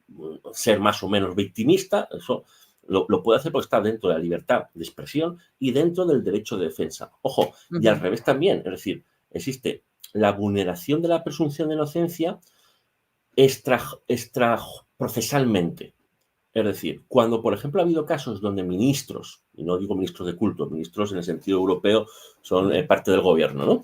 Speaker 2: ser más o menos victimista, eso lo puede hacer porque está dentro de la libertad de expresión y dentro del derecho de defensa. Ojo, y al revés también, es decir, existe la vulneración de la presunción de inocencia extraprocesalmente. Es decir, cuando, por ejemplo, ha habido casos donde ministros, y no digo ministros de culto, ministros en el sentido europeo son parte del gobierno, ¿no?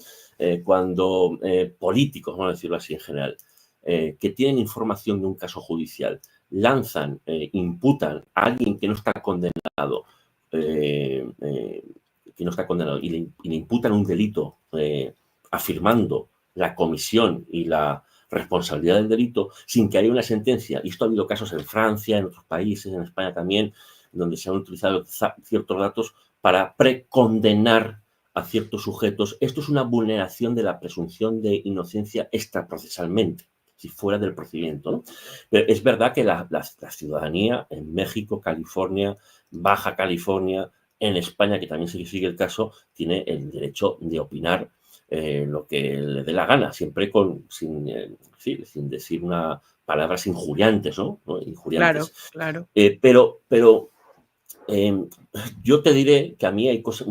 Speaker 2: Cuando políticos, vamos a decirlo así en general, que tienen información de un caso judicial, lanzan, imputan a alguien que no está condenado, y le imputan un delito afirmando la comisión y la responsabilidad del delito sin que haya una sentencia. Y esto ha habido casos en Francia, en otros países, en España también, donde se han utilizado ciertos datos para precondenar a ciertos sujetos. Esto es una vulneración de la presunción de inocencia extraprocesalmente, si fuera del procedimiento, ¿no? Pero es verdad que la ciudadanía en México, California, Baja California, en España, que también se sigue el caso, tiene el derecho de opinar lo que le dé la gana, siempre sin decir palabras injuriantes, ¿no? Injuriantes.
Speaker 1: Claro.
Speaker 2: Pero yo te diré que a mí hay cosas,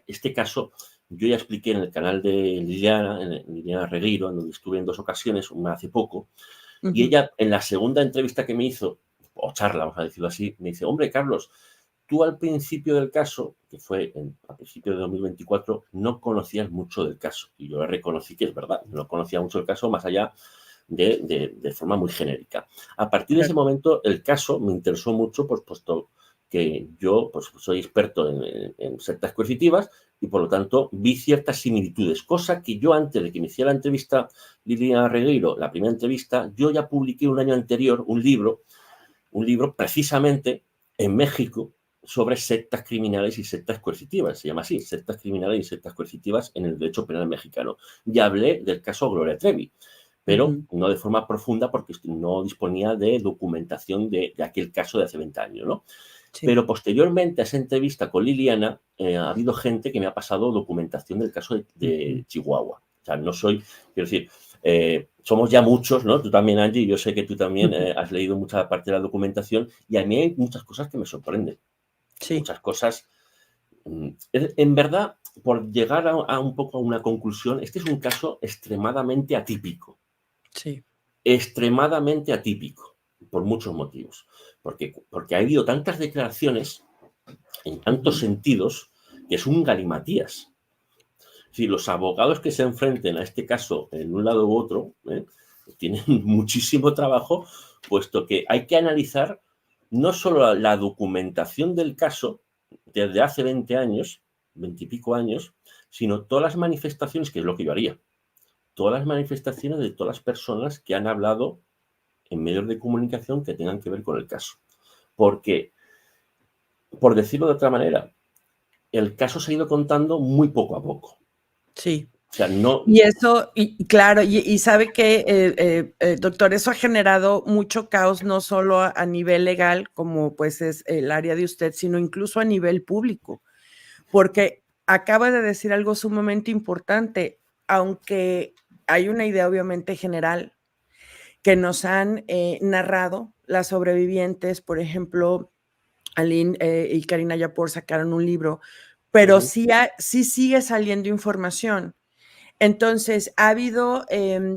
Speaker 2: este caso, yo ya expliqué en el canal de Liliana Regueiro, en donde estuve en 2 ocasiones, una hace poco, y ella, en la segunda entrevista que me hizo, o charla, vamos a decirlo así, me dice, hombre, Carlos, tú al principio del caso, que fue a principios de 2024, no conocías mucho del caso. Y yo le reconocí que es verdad, no conocía mucho el caso más allá de forma muy genérica. A partir de ese momento, el caso me interesó mucho, pues puesto que yo pues, soy experto en sectas coercitivas y, por lo tanto, vi ciertas similitudes. Cosa que yo, antes de que me hiciera la entrevista Liliana Regueiro, la primera entrevista, yo ya publiqué un año anterior un libro precisamente en México, sobre sectas criminales y sectas coercitivas. Se llama así, sectas criminales y sectas coercitivas en el derecho penal mexicano. Y hablé del caso Gloria Trevi, pero no de forma profunda porque no disponía de documentación de aquel caso de hace 20 años, ¿no? Sí. Pero posteriormente a esa entrevista con Liliana, ha habido gente que me ha pasado documentación del caso de Chihuahua. O sea, no soy, quiero decir, somos ya muchos, ¿no? Tú también, Angie, yo sé que tú también has leído mucha parte de la documentación y a mí hay muchas cosas que me sorprenden.
Speaker 1: Sí,
Speaker 2: Muchas cosas. En verdad, por llegar a un poco a una conclusión, este es un caso extremadamente atípico.
Speaker 1: sí.
Speaker 2: Extremadamente atípico, por muchos motivos. Porque ha habido tantas declaraciones en tantos sentidos que es un galimatías. Si los abogados que se enfrenten a este caso en un lado u otro tienen muchísimo trabajo, puesto que hay que analizar no solo la documentación del caso desde hace 20 años, 20 y pico años, sino todas las manifestaciones, que es lo que yo haría, todas las manifestaciones de todas las personas que han hablado en medios de comunicación que tengan que ver con el caso. Porque, por decirlo de otra manera, el caso se ha ido contando muy poco a poco.
Speaker 1: Sí.
Speaker 2: O sea, no.
Speaker 1: Y eso, y claro, y sabe que, doctor, eso ha generado mucho caos, no solo a nivel legal, como pues es el área de usted, sino incluso a nivel público, porque acaba de decir algo sumamente importante, aunque hay una idea obviamente general que nos han narrado las sobrevivientes, por ejemplo, Aline y Karina Yapor sacaron un libro, pero sí sigue saliendo información. Entonces, ha habido,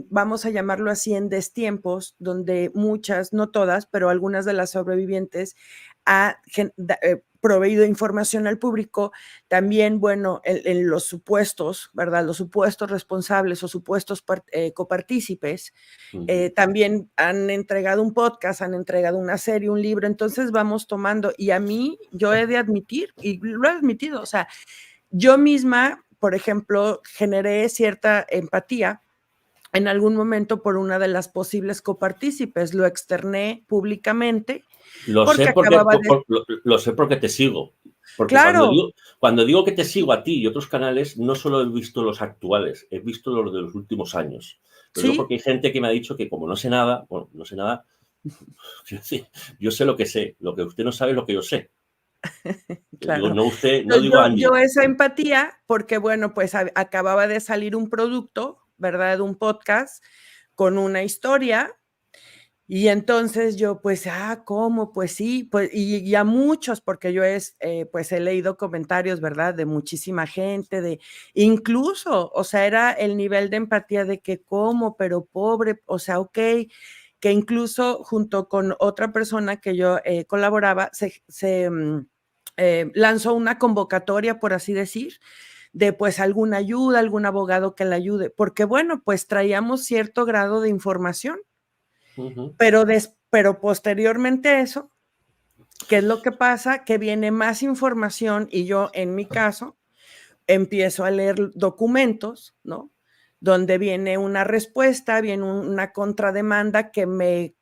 Speaker 1: vamos a llamarlo así, en destiempos, donde muchas, no todas, pero algunas de las sobrevivientes ha proveído información al público. También, bueno, en los supuestos, ¿verdad? Los supuestos responsables o supuestos copartícipes, también han entregado un podcast, han entregado una serie, un libro. Entonces, vamos tomando. Y a mí, yo he de admitir, y lo he admitido, o sea, yo misma, por ejemplo, generé cierta empatía en algún momento por una de las posibles copartícipes, lo externé públicamente
Speaker 2: Lo
Speaker 1: porque
Speaker 2: sé porque,
Speaker 1: acababa de...
Speaker 2: lo sé porque te sigo. Porque
Speaker 1: Claro,
Speaker 2: cuando digo que te sigo a ti y otros canales, no solo he visto los actuales, he visto los de los últimos años. Lo digo
Speaker 1: sí,
Speaker 2: porque hay gente que me ha dicho que como no sé nada, bueno, no sé nada, yo sé lo que sé, lo que usted no sabe es lo que yo sé. Digo,
Speaker 1: claro.
Speaker 2: no usted, no
Speaker 1: Entonces,
Speaker 2: digo
Speaker 1: yo
Speaker 2: Angie.
Speaker 1: esa empatía, porque bueno, pues acababa de salir un producto, ¿verdad? Un podcast con una historia. Y entonces yo, pues, ¿cómo? Pues sí, pues, y a muchos, porque yo pues he leído comentarios, ¿verdad? De muchísima gente, de incluso, o sea, era el nivel de empatía de que, ¿cómo? Pero pobre, o sea, ok, que incluso junto con otra persona que yo colaboraba, lanzó una convocatoria, por así decir, de pues alguna ayuda, algún abogado que la ayude, porque bueno, pues traíamos cierto grado de información. Pero posteriormente a eso, ¿qué es lo que pasa? Que viene más información y yo, en mi caso, empiezo a leer documentos, ¿no? Donde viene una respuesta, viene una contrademanda que me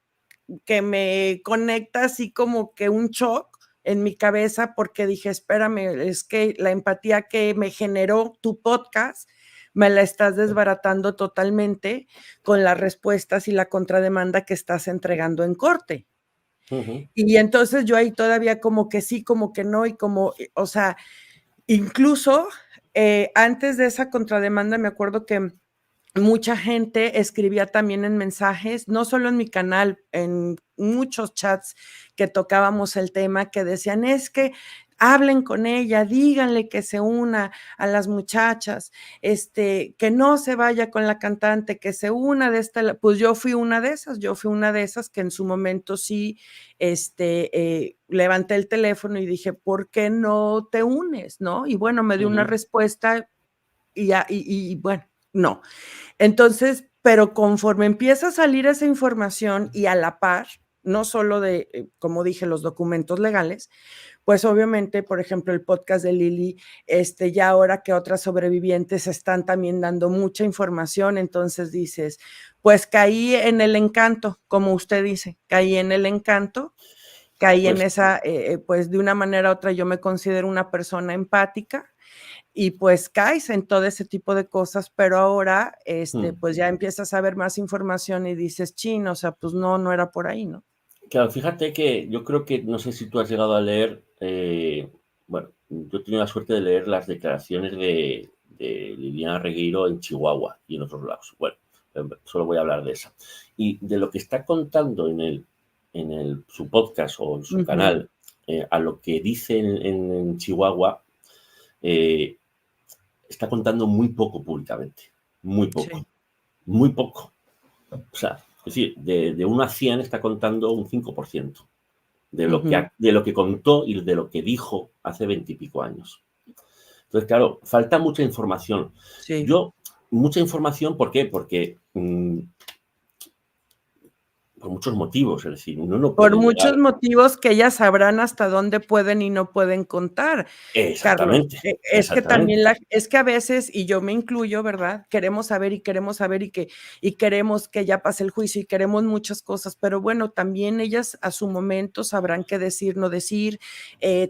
Speaker 1: conecta así como que un shock en mi cabeza porque dije, espérame, es que la empatía que me generó tu podcast me la estás desbaratando totalmente con las respuestas y la contrademanda que estás entregando en corte. Y entonces yo ahí todavía como que sí, como que no, y como, o sea, incluso antes de esa contrademanda me acuerdo que mucha gente escribía también en mensajes, no solo en mi canal, en muchos chats que tocábamos el tema, que decían, es que hablen con ella, díganle que se una a las muchachas, que no se vaya con la cantante, que se una de esta, pues yo fui una de esas que en su momento sí, levanté el teléfono y dije, ¿por qué no te unes? ¿No? Y bueno, me dio una respuesta y bueno, no. Entonces, pero conforme empieza a salir esa información y a la par, no solo de, como dije, los documentos legales, pues obviamente, por ejemplo, el podcast de Lili, ya ahora que otras sobrevivientes están también dando mucha información, entonces dices, pues caí en el encanto, como usted dice, caí en el encanto, caí en
Speaker 2: Pues,
Speaker 1: esa, pues de una manera u otra yo me considero una persona empática y pues caes en todo ese tipo de cosas, pero ahora, pues ya empiezas a ver más información y dices, chin, o sea, pues no, no era por ahí, ¿no?
Speaker 2: claro, fíjate que yo creo que, no sé si tú has llegado a leer, bueno, yo he tenido la suerte de leer las declaraciones de Liliana Regueiro en Chihuahua y en otros lados. Bueno, solo voy a hablar de esa. Y de lo que está contando su podcast o en su canal, a lo que dice en Chihuahua, está contando muy poco públicamente, muy poco,
Speaker 1: Sí.
Speaker 2: muy poco. O sea, es decir, de 1 a 100 está contando un 5% de lo que contó y de lo que dijo hace 20 y pico años. Entonces, claro, falta mucha información.
Speaker 1: Sí.
Speaker 2: Mucha información, ¿por qué? Porque por muchos motivos, es decir, uno no
Speaker 1: Por
Speaker 2: puede
Speaker 1: muchos
Speaker 2: llegar.
Speaker 1: motivos que ellas sabrán hasta dónde pueden y no pueden contar, Carlos.
Speaker 2: Exactamente,
Speaker 1: Es que también
Speaker 2: exactamente.
Speaker 1: es que a veces, y yo me incluyo, ¿verdad? Queremos saber y queremos saber y queremos que ya pase el juicio y queremos muchas cosas, pero bueno, también ellas a su momento sabrán qué decir, no decir.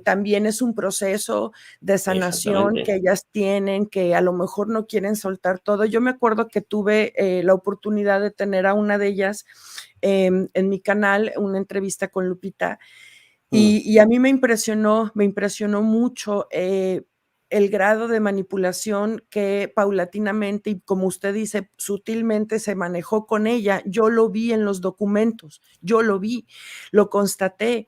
Speaker 1: También es un proceso de sanación
Speaker 2: Exactamente.
Speaker 1: que ellas tienen, que a lo mejor no quieren soltar todo. Yo me acuerdo que tuve la oportunidad de tener a una de ellas en mi canal, una entrevista con Lupita, y a mí me impresionó mucho el grado de manipulación que paulatinamente y como usted dice, sutilmente se manejó con ella. Yo lo vi en los documentos, yo lo vi, lo constaté.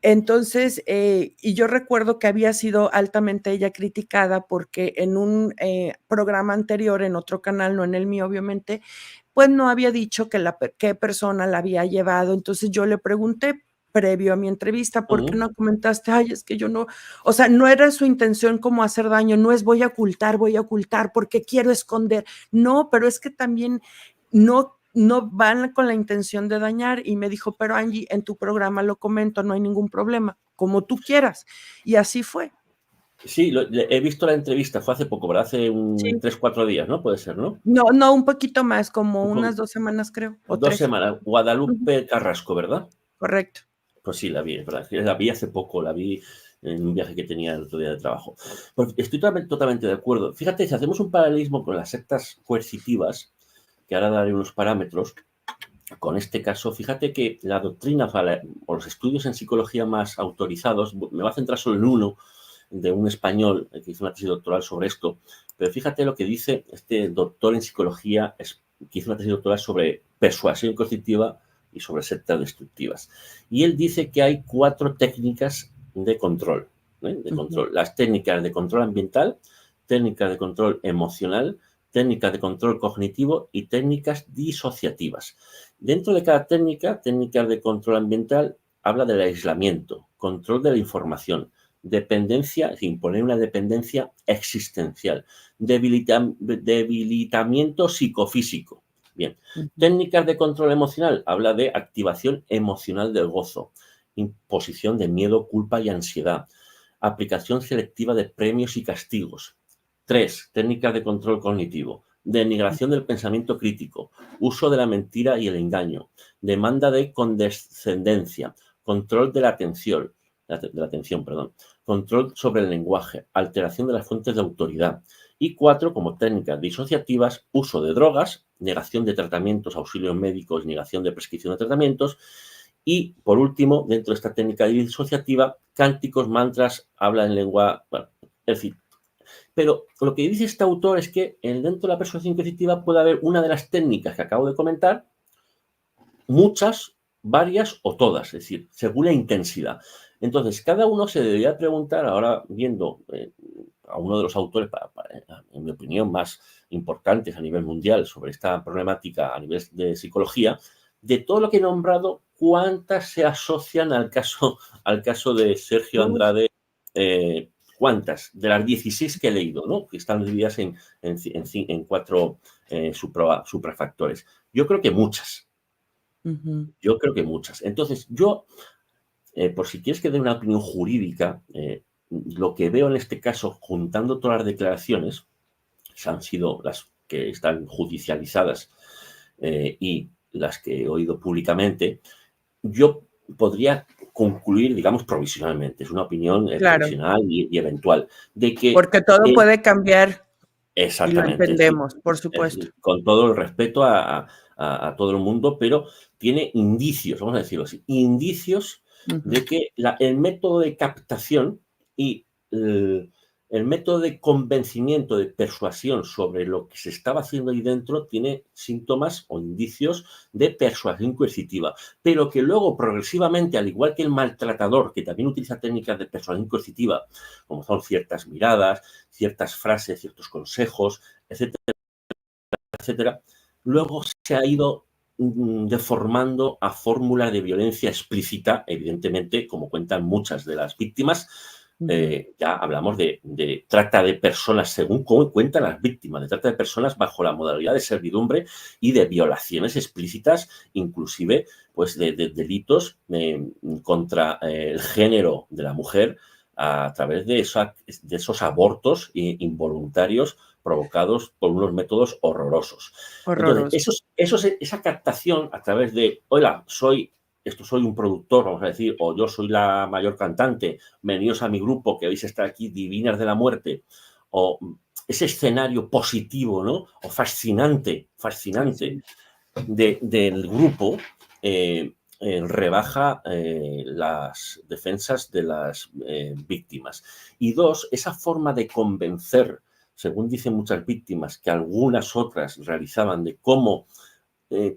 Speaker 1: Entonces, y yo recuerdo que había sido altamente ella criticada porque en un programa anterior, en otro canal, no en el mío, obviamente, pues no había dicho qué persona la había llevado. Entonces yo le pregunté previo a mi entrevista, ¿por qué no comentaste? Ay, es que yo no, o sea, no era su intención como hacer daño, no es voy a ocultar porque quiero esconder. No, pero es que también no van con la intención de dañar. Y me dijo, pero Angie, en tu programa lo comento, no hay ningún problema, como tú quieras. Y así fue.
Speaker 2: Sí, he visto la entrevista, fue hace poco, ¿verdad? Hace
Speaker 1: Sí.
Speaker 2: 3, 4 días, ¿no? Puede ser, ¿no?
Speaker 1: No, un poquito más, como unas 2 semanas, creo, o
Speaker 2: 2
Speaker 1: 3.
Speaker 2: semanas. Guadalupe Carrasco, ¿verdad?
Speaker 1: Correcto.
Speaker 2: Pues sí, la vi, es verdad. La vi hace poco, la vi en un viaje que tenía el otro día de trabajo. Pues estoy totalmente de acuerdo. Fíjate, si hacemos un paralelismo con las sectas coercitivas, que ahora daré unos parámetros, con este caso, fíjate que la doctrina o los estudios en psicología más autorizados, me voy a centrar solo en uno, de un español que hizo una tesis doctoral sobre esto, pero fíjate lo que dice este doctor en psicología que hizo una tesis doctoral sobre persuasión coercitiva y sobre sectas destructivas. Y él dice que hay 4 técnicas de control, de control. Las técnicas de control ambiental, técnicas de control emocional, técnicas de control cognitivo y técnicas disociativas. Dentro de cada técnicas de control ambiental, habla del aislamiento, control de la información, dependencia, es imponer una dependencia existencial, debilitamiento psicofísico. Bien, técnicas de control emocional, habla de activación emocional del gozo, imposición de miedo, culpa y ansiedad, aplicación selectiva de premios y castigos. 3, técnicas de control cognitivo, denigración del pensamiento crítico, uso de la mentira y el engaño, demanda de condescendencia, control de la atención, control sobre el lenguaje, alteración de las fuentes de autoridad. Y 4, como técnicas disociativas, uso de drogas, negación de tratamientos, auxilios médicos, negación de prescripción de tratamientos. Y, por último, dentro de esta técnica disociativa, cánticos, mantras, habla en lengua, bueno, es decir. Pero lo que dice este autor es que dentro de la persuasión coercitiva puede haber una de las técnicas que acabo de comentar, muchas, varias o todas, es decir, según la intensidad. Entonces, cada uno se debería preguntar, ahora viendo a uno de los autores, en mi opinión, más importantes a nivel mundial sobre esta problemática a nivel de psicología, de todo lo que he nombrado, ¿cuántas se asocian al caso de Sergio Andrade? ¿Cuántas? De las 16 que he leído, ¿no? Que están divididas en 4 suprafactores. Yo creo que muchas. Yo creo que muchas. Entonces, yo, por si quieres que dé una opinión jurídica, lo que veo en este caso, juntando todas las declaraciones, que han sido las que están judicializadas y las que he oído públicamente, yo podría concluir, digamos, provisionalmente, es una opinión
Speaker 1: Claro.
Speaker 2: provisional y eventual, de que
Speaker 1: Porque todo puede cambiar y lo
Speaker 2: exactamente,
Speaker 1: entendemos, por supuesto.
Speaker 2: con todo el respeto a todo el mundo, pero tiene indicios, vamos a decirlo así, indicios de que el método de captación y el método de convencimiento, de persuasión sobre lo que se estaba haciendo ahí dentro tiene síntomas o indicios de persuasión coercitiva, pero que luego progresivamente, al igual que el maltratador, que también utiliza técnicas de persuasión coercitiva, como son ciertas miradas, ciertas frases, ciertos consejos, etcétera, etcétera, luego se ha ido deformando a fórmulas de violencia explícita, evidentemente, como cuentan muchas de las víctimas. Ya hablamos de trata de personas, según cómo cuentan las víctimas, de trata de personas bajo la modalidad de servidumbre y de violaciones explícitas, inclusive pues de delitos contra el género de la mujer a través de esos abortos involuntarios provocados por unos métodos horrorosos.
Speaker 1: Horroroso.
Speaker 2: Entonces, esa captación a través de, hola, soy un productor, vamos a decir, o yo soy la mayor cantante, venidos a mi grupo, que vais a estar aquí, divinas de la muerte, o ese escenario positivo, ¿no? O fascinante
Speaker 1: Sí.
Speaker 2: del grupo, rebaja las defensas de las víctimas. Y dos, esa forma de convencer, según dicen muchas víctimas, que algunas otras realizaban de cómo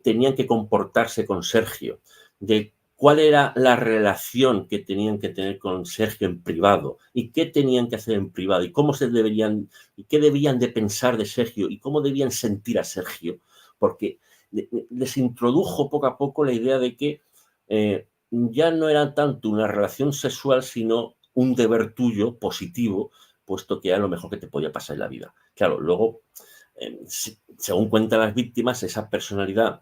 Speaker 2: tenían que comportarse con Sergio, de cuál era la relación que tenían que tener con Sergio en privado y qué tenían que hacer en privado y cómo y qué debían de pensar de Sergio y cómo debían sentir a Sergio, porque les introdujo poco a poco la idea de que ya no era tanto una relación sexual, sino un deber tuyo positivo, puesto que era lo mejor que te podía pasar en la vida. Claro, luego según cuentan las víctimas, esa personalidad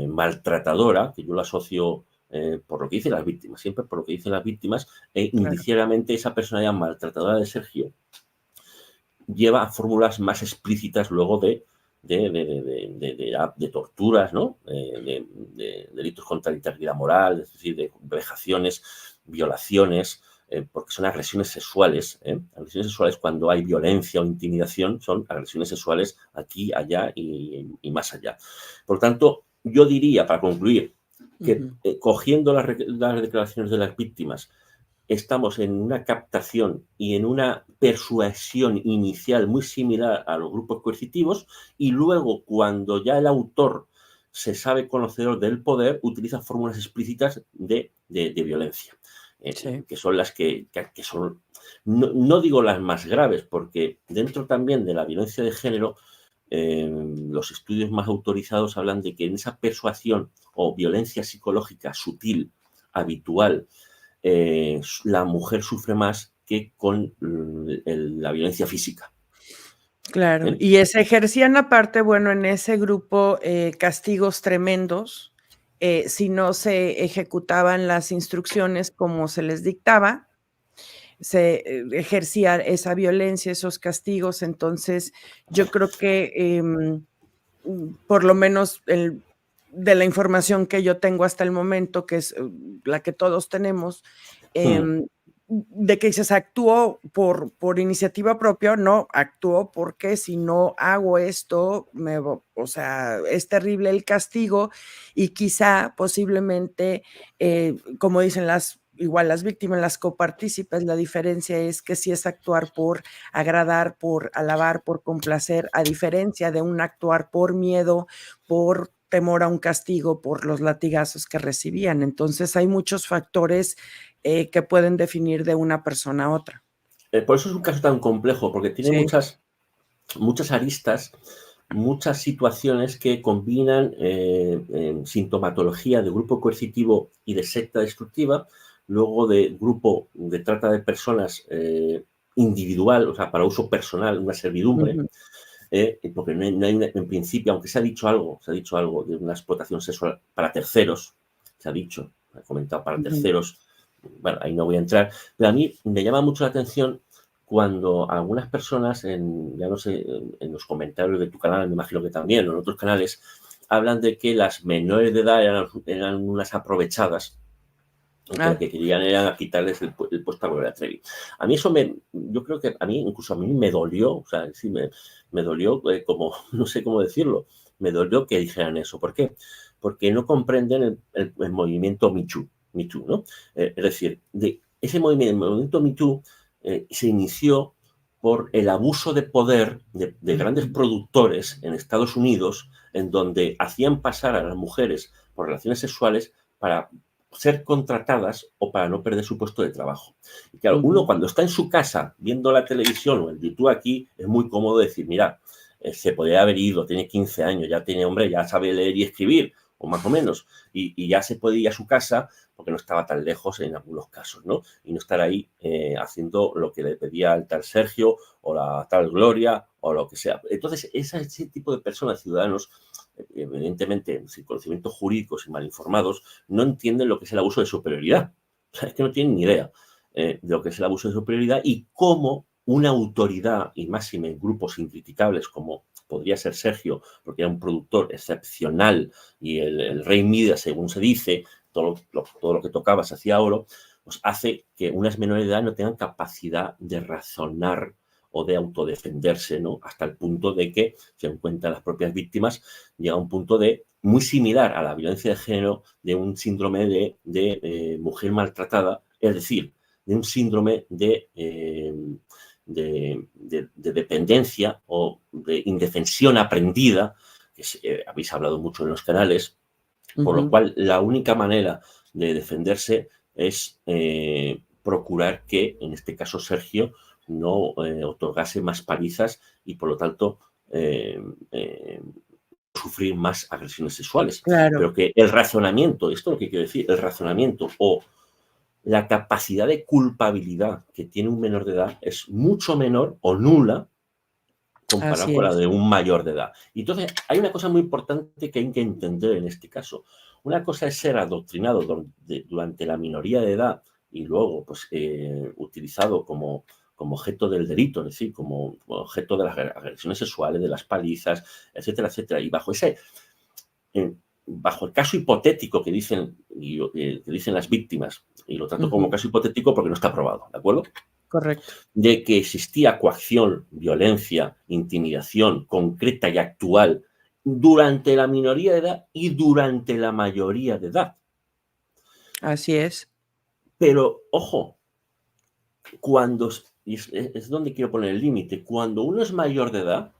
Speaker 2: maltratadora, que yo la asocio por lo que dicen las víctimas, siempre por lo que dicen las víctimas, indiciadamente esa personalidad maltratadora de Sergio lleva a fórmulas más explícitas luego de torturas, ¿no? De delitos contra la integridad moral, es decir, de vejaciones, violaciones, porque son agresiones sexuales. Agresiones sexuales cuando hay violencia o intimidación son agresiones sexuales aquí, allá y más allá. Por lo tanto, yo diría, para concluir, que cogiendo las declaraciones de las víctimas, estamos en una captación y en una persuasión inicial muy similar a los grupos coercitivos y luego cuando ya el autor se sabe conocedor del poder, utiliza fórmulas explícitas de violencia,
Speaker 1: Sí.
Speaker 2: que son las que son, no digo las más graves, porque dentro también de la violencia de género, los estudios más autorizados hablan de que en esa persuasión o violencia psicológica sutil, habitual, la mujer sufre más que con la violencia física.
Speaker 1: Claro, y se ejercían aparte, bueno, en ese grupo castigos tremendos, si no se ejecutaban las instrucciones como se les dictaba, se ejercía esa violencia, esos castigos. Entonces, yo creo que por lo menos de la información que yo tengo hasta el momento, que es la que todos tenemos, de que se actuó por iniciativa propia, no, actuó porque si no hago esto, o sea, es terrible el castigo y quizá posiblemente, como dicen igual las víctimas, las copartícipes, la diferencia es que si es actuar por agradar, por alabar, por complacer, a diferencia de un actuar por miedo, por temor a un castigo, por los latigazos que recibían. Entonces hay muchos factores que pueden definir de una persona a otra.
Speaker 2: Por eso es un caso tan complejo, porque tiene
Speaker 1: Sí.
Speaker 2: muchas aristas, muchas situaciones que combinan sintomatología de grupo coercitivo y de secta destructiva, luego de grupo de trata de personas individual, o sea, para uso personal, una servidumbre, porque no hay en principio, aunque se ha dicho algo de una explotación sexual para terceros, se ha dicho, he comentado para terceros, bueno, ahí no voy a entrar, pero a mí me llama mucho la atención cuando algunas personas, ya no sé, en los comentarios de tu canal, me imagino que también, o en otros canales, hablan de que las menores de edad eran unas aprovechadas, que lo que querían era quitarles el puesto a Gloria Trevi. A mí eso yo creo que incluso a mí me dolió, o sea, sí, me dolió como, no sé cómo decirlo, me dolió que dijeran eso. ¿Por qué? Porque no comprenden el movimiento Me Too, ¿no? Es decir, ese movimiento Me Too se inició por el abuso de poder de grandes productores en Estados Unidos, en donde hacían pasar a las mujeres por relaciones sexuales para ser contratadas o para no perder su puesto de trabajo. Y claro, uno cuando está en su casa viendo la televisión o el YouTube aquí, es muy cómodo decir, mira, se podría haber ido, tiene 15 años, ya tiene, hombre, ya sabe leer y escribir, o más o menos, y ya se puede ir a su casa porque no estaba tan lejos en algunos casos, ¿no? Y no estar ahí haciendo lo que le pedía el tal Sergio o la tal Gloria o lo que sea. Entonces, ese tipo de personas, ciudadanos, evidentemente, sin conocimientos jurídicos y mal informados, no entienden lo que es el abuso de superioridad. O sea, es que no tienen ni idea de lo que es el abuso de superioridad y cómo una autoridad, y máxime en grupos incriticables como podría ser Sergio, porque era un productor excepcional y el rey Midas, según se dice, todo lo que tocaba se hacía oro, pues hace que unas menores de edad no tengan capacidad de razonar o de autodefenderse, ¿no? Hasta el punto de que, se encuentran las propias víctimas, llega a un punto de muy similar a la violencia de género, de un síndrome de mujer maltratada, es decir, de un síndrome de dependencia o de indefensión aprendida, que habéis hablado mucho en los canales, por lo cual la única manera de defenderse es procurar que, en este caso, Sergio no otorgase más palizas y, por lo tanto, sufrir más agresiones sexuales.
Speaker 1: Claro.
Speaker 2: Pero que el razonamiento, esto es lo que quiero decir, el razonamiento o la capacidad de culpabilidad que tiene un menor de edad es mucho menor o nula comparado con la de un mayor de edad. Y entonces hay una cosa muy importante que hay que entender en este caso. Una cosa es ser adoctrinado durante la minoría de edad y luego pues, utilizado como objeto del delito, es decir, como objeto de las agresiones sexuales, de las palizas, etcétera, etcétera. Y bajo el caso hipotético que dicen las víctimas, y lo trato como caso hipotético porque no está probado, ¿de acuerdo?
Speaker 1: Correcto.
Speaker 2: De que existía coacción, violencia, intimidación concreta y actual durante la minoría de edad y durante la mayoría de edad.
Speaker 1: Así es.
Speaker 2: Pero, ojo, y es donde quiero poner el límite, cuando uno es mayor de edad,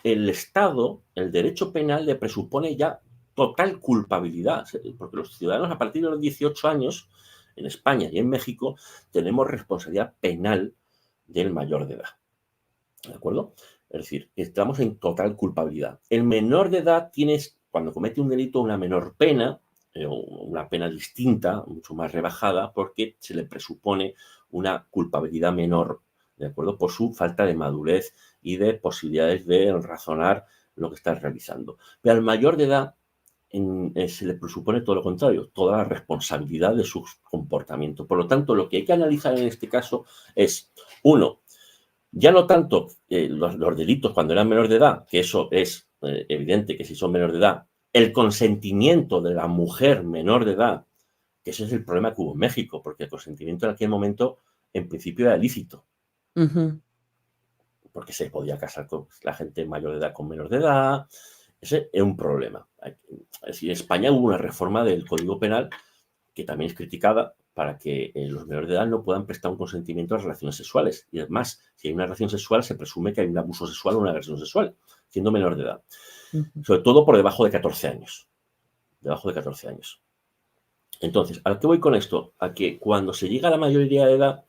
Speaker 2: el Estado, el derecho penal le presupone ya total culpabilidad, porque los ciudadanos a partir de los 18 años, en España y en México, tenemos responsabilidad penal del mayor de edad. ¿De acuerdo? Es decir, estamos en total culpabilidad. El menor de edad tiene, cuando comete un delito, una menor pena, una pena distinta, mucho más rebajada, porque se le presupone una culpabilidad menor, ¿de acuerdo? Por su falta de madurez y de posibilidades de razonar lo que está realizando. Pero al mayor de edad se le presupone todo lo contrario, toda la responsabilidad de su comportamiento. Por lo tanto, lo que hay que analizar en este caso es, uno, ya no tanto los delitos cuando eran menores de edad, que eso es evidente que si son menores de edad, el consentimiento de la mujer menor de edad, que ese es el problema que hubo en México, porque el consentimiento en aquel momento en principio era ilícito. Porque se podía casar con la gente mayor de edad con menor de edad. Ese es un problema. Es decir, en España hubo una reforma del Código Penal que también es criticada para que los menores de edad no puedan prestar un consentimiento a relaciones sexuales. Y además, si hay una relación sexual, se presume que hay un abuso sexual o una agresión sexual, siendo menor de edad. Sobre todo por debajo de 14 años. Debajo de 14 años. Entonces, ¿a qué voy con esto? A que cuando se llega a la mayoría de edad,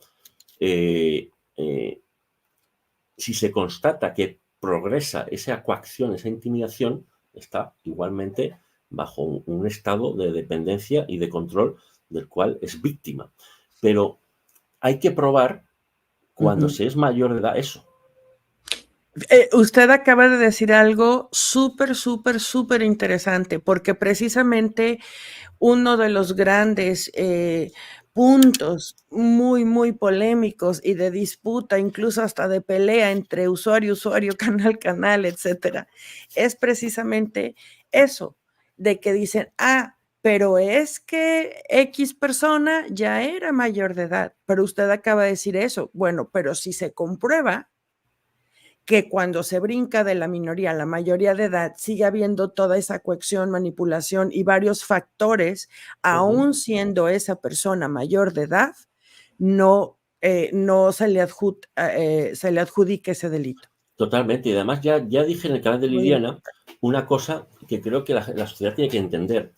Speaker 2: si se constata que progresa esa coacción, esa intimidación, está igualmente bajo un estado de dependencia y de control del cual es víctima. Pero hay que probar cuando se es mayor de edad eso.
Speaker 1: Usted acaba de decir algo súper, súper, súper interesante, porque precisamente uno de los grandes puntos muy, muy polémicos y de disputa, incluso hasta de pelea entre usuario, usuario, canal, canal, etcétera, es precisamente eso, de que dicen, pero es que X persona ya era mayor de edad, pero usted acaba de decir eso. Bueno, pero si se comprueba que cuando se brinca de la minoría a la mayoría de edad sigue habiendo toda esa coacción, manipulación y varios factores, aún siendo esa persona mayor de edad, no no se le adjudique ese delito.
Speaker 2: Totalmente. Y además ya dije en el canal de
Speaker 1: Muy
Speaker 2: Liliana una cosa que creo que la sociedad tiene que entender.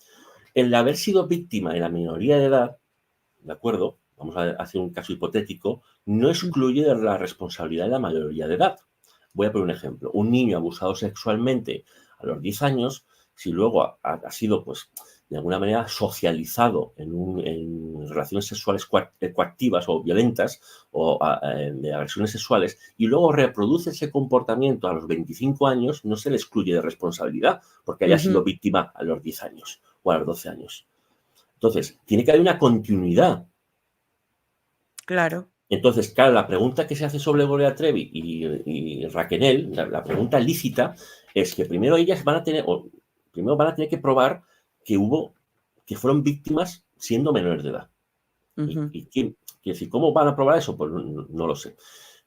Speaker 2: El haber sido víctima en la minoría de edad, ¿de acuerdo? Vamos a hacer un caso hipotético, no excluye de la responsabilidad de la mayoría de edad. Voy a poner un ejemplo. Un niño abusado sexualmente a los 10 años, si luego ha sido, pues, de alguna manera socializado en relaciones sexuales coactivas o violentas o de agresiones sexuales y luego reproduce ese comportamiento a los 25 años, no se le excluye de responsabilidad porque haya sido víctima a los 10 años o a los 12 años. Entonces, tiene que haber una continuidad.
Speaker 1: Claro.
Speaker 2: Entonces, claro, la pregunta que se hace sobre Gloria Trevi y Raquel, la pregunta lícita es que primero ellas van a tener que probar que fueron víctimas siendo menores de edad. Quiero decir, ¿cómo van a probar eso? Pues no lo sé.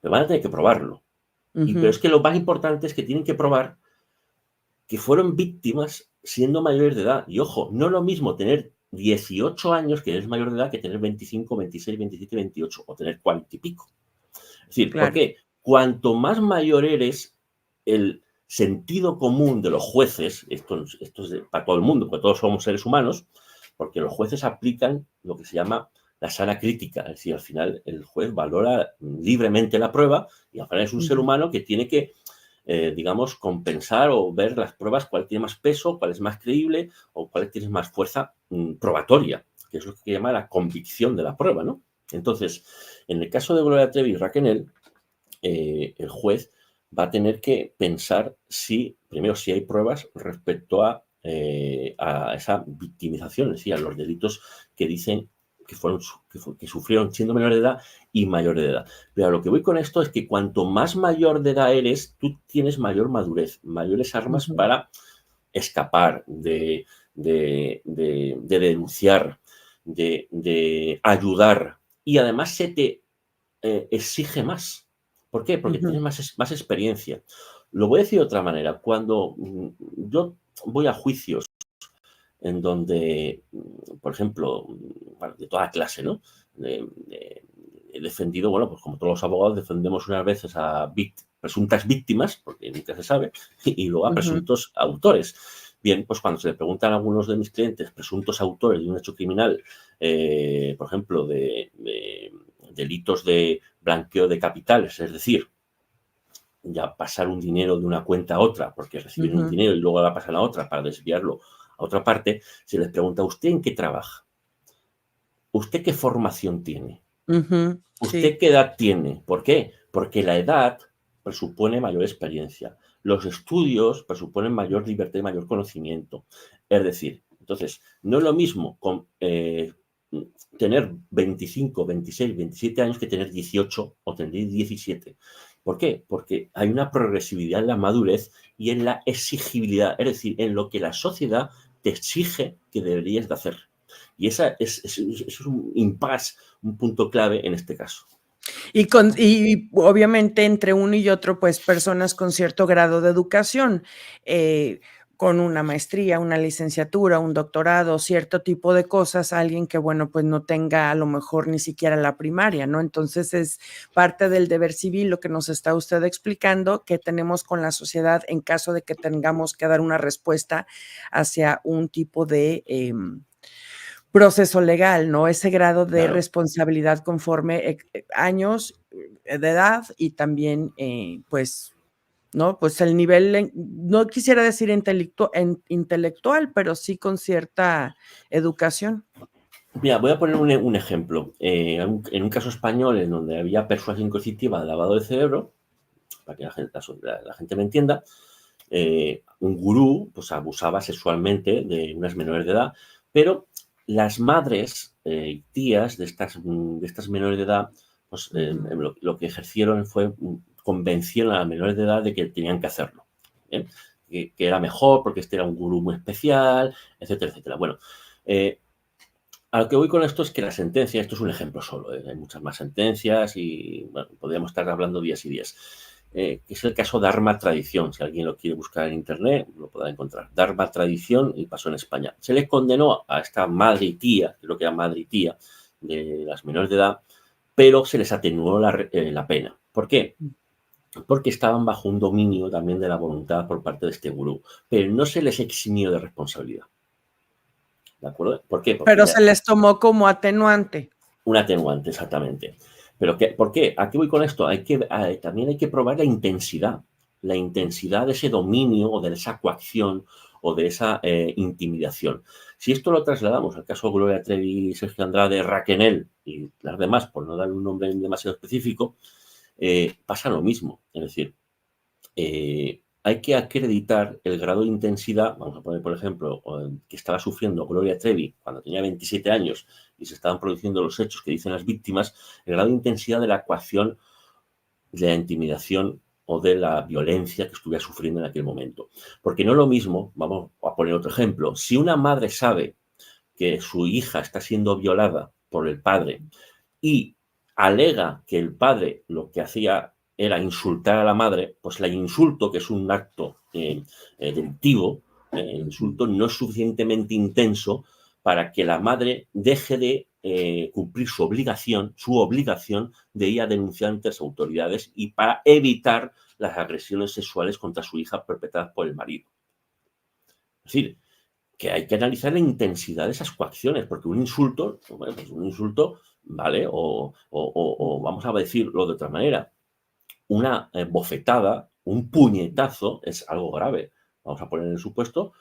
Speaker 2: Pero van a tener que probarlo. Pero es que lo más importante es que tienen que probar que fueron víctimas siendo mayores de edad. Y ojo, no es lo mismo tener 18 años, que eres mayor de edad, que tener 25, 26, 27, 28 o tener 40 y pico. Es decir,
Speaker 1: Claro.
Speaker 2: ¿por qué? Cuanto más mayor eres, el sentido común de los jueces, esto es para todo el mundo, porque todos somos seres humanos, porque los jueces aplican lo que se llama la sana crítica. Es decir, al final el juez valora libremente la prueba y al final es un ser humano que tiene que digamos, compensar o ver las pruebas, cuál tiene más peso, cuál es más creíble o cuál tiene más fuerza probatoria, que es lo que se llama la convicción de la prueba, ¿no? Entonces, en el caso de Gloria Trevi y Raquel, el juez va a tener que pensar primero, si hay pruebas respecto a esa victimización, es decir, a los delitos que dicen que sufrieron siendo menores de edad y mayores de edad. Pero a lo que voy con esto es que cuanto más mayor de edad eres, tú tienes mayor madurez, mayores armas para escapar, de denunciar, de ayudar. Y además se te exige más. ¿Por qué? Porque tienes más experiencia. Lo voy a decir de otra manera. Cuando yo voy a juicios en donde, por ejemplo, bueno, de toda clase, ¿no? He defendido, bueno, pues como todos los abogados defendemos unas veces a presuntas víctimas, porque nunca se sabe, y luego a presuntos autores. Bien, pues cuando se le preguntan a algunos de mis clientes presuntos autores de un hecho criminal, por ejemplo, de delitos de blanqueo de capitales, es decir, ya pasar un dinero de una cuenta a otra, porque reciben un dinero y luego la pasan a otra para desviarlo a otra parte, se les pregunta, ¿usted en qué trabaja? ¿Usted qué formación tiene? ¿Usted qué edad tiene? ¿Por qué? Porque la edad presupone mayor experiencia. Los estudios presuponen mayor libertad y mayor conocimiento. Es decir, entonces, no es lo mismo tener 25, 26, 27 años que tener 18 o tener 17. ¿Por qué? Porque hay una progresividad en la madurez y en la exigibilidad, es decir, en lo que la sociedad te exige que deberías de hacer. Y esa es un impasse, un punto clave en este caso.
Speaker 1: Y obviamente entre uno y otro, pues personas con cierto grado de educación, con una maestría, una licenciatura, un doctorado, cierto tipo de cosas, alguien que, bueno, pues no tenga a lo mejor ni siquiera la primaria, ¿no? Entonces es parte del deber civil lo que nos está usted explicando, que tenemos con la sociedad en caso de que tengamos que dar una respuesta hacia un tipo de proceso legal, ¿no? Ese grado de responsabilidad conforme años de edad y también, pues, ¿no? Pues el nivel, no quisiera decir intelectual, pero sí con cierta educación.
Speaker 2: Mira, voy a poner un ejemplo. En un caso español en donde había persuasión coercitiva de lavado de cerebro, para que la gente me entienda, un gurú pues abusaba sexualmente de unas menores de edad, pero las madres y tías de estas menores de edad, pues lo que ejercieron fue convencieron a las menores de edad de que tenían que hacerlo, que era mejor porque este era un gurú muy especial, etcétera, etcétera. Bueno, a lo que voy con esto es que la sentencia, esto es un ejemplo solo, hay muchas más sentencias y bueno, podríamos estar hablando días y días. Que es el caso Dharma Tradición. Si alguien lo quiere buscar en internet, lo podrá encontrar. Dharma Tradición y pasó en España. Se le condenó a esta madre y tía, creo que era madre y tía, de las menores de edad, pero se les atenuó la pena. ¿Por qué? Porque estaban bajo un dominio también de la voluntad por parte de este gurú, pero no se les eximió de responsabilidad. ¿De acuerdo? ¿Por qué? Porque
Speaker 1: Pero se les tomó como atenuante.
Speaker 2: un atenuante, exactamente. ¿Pero por qué? ¿A qué voy con esto? También hay que probar la intensidad de ese dominio o de esa coacción o de esa intimidación. Si esto lo trasladamos al caso de Gloria Trevi, Sergio Andrade, Raquel y las demás, por no dar un nombre demasiado específico, pasa lo mismo. Es decir, hay que acreditar el grado de intensidad. Vamos a poner, por ejemplo, que estaba sufriendo Gloria Trevi cuando tenía 27 años y se estaban produciendo los hechos que dicen las víctimas, el grado de intensidad de la coacción, de la intimidación o de la violencia que estuviera sufriendo en aquel momento. Porque no es lo mismo, vamos a poner otro ejemplo, si una madre sabe que su hija está siendo violada por el padre y alega que el padre lo que hacía era insultar a la madre, pues el insulto, que es un acto delictivo, el insulto no es suficientemente intenso para que la madre deje de cumplir su obligación de ir a denunciar ante las autoridades y para evitar las agresiones sexuales contra su hija perpetradas por el marido. Es decir, que hay que analizar la intensidad de esas coacciones, porque un insulto, bueno, pues un insulto, ¿vale? O vamos a decirlo de otra manera, una bofetada, un puñetazo es algo grave. Vamos a poner el supuesto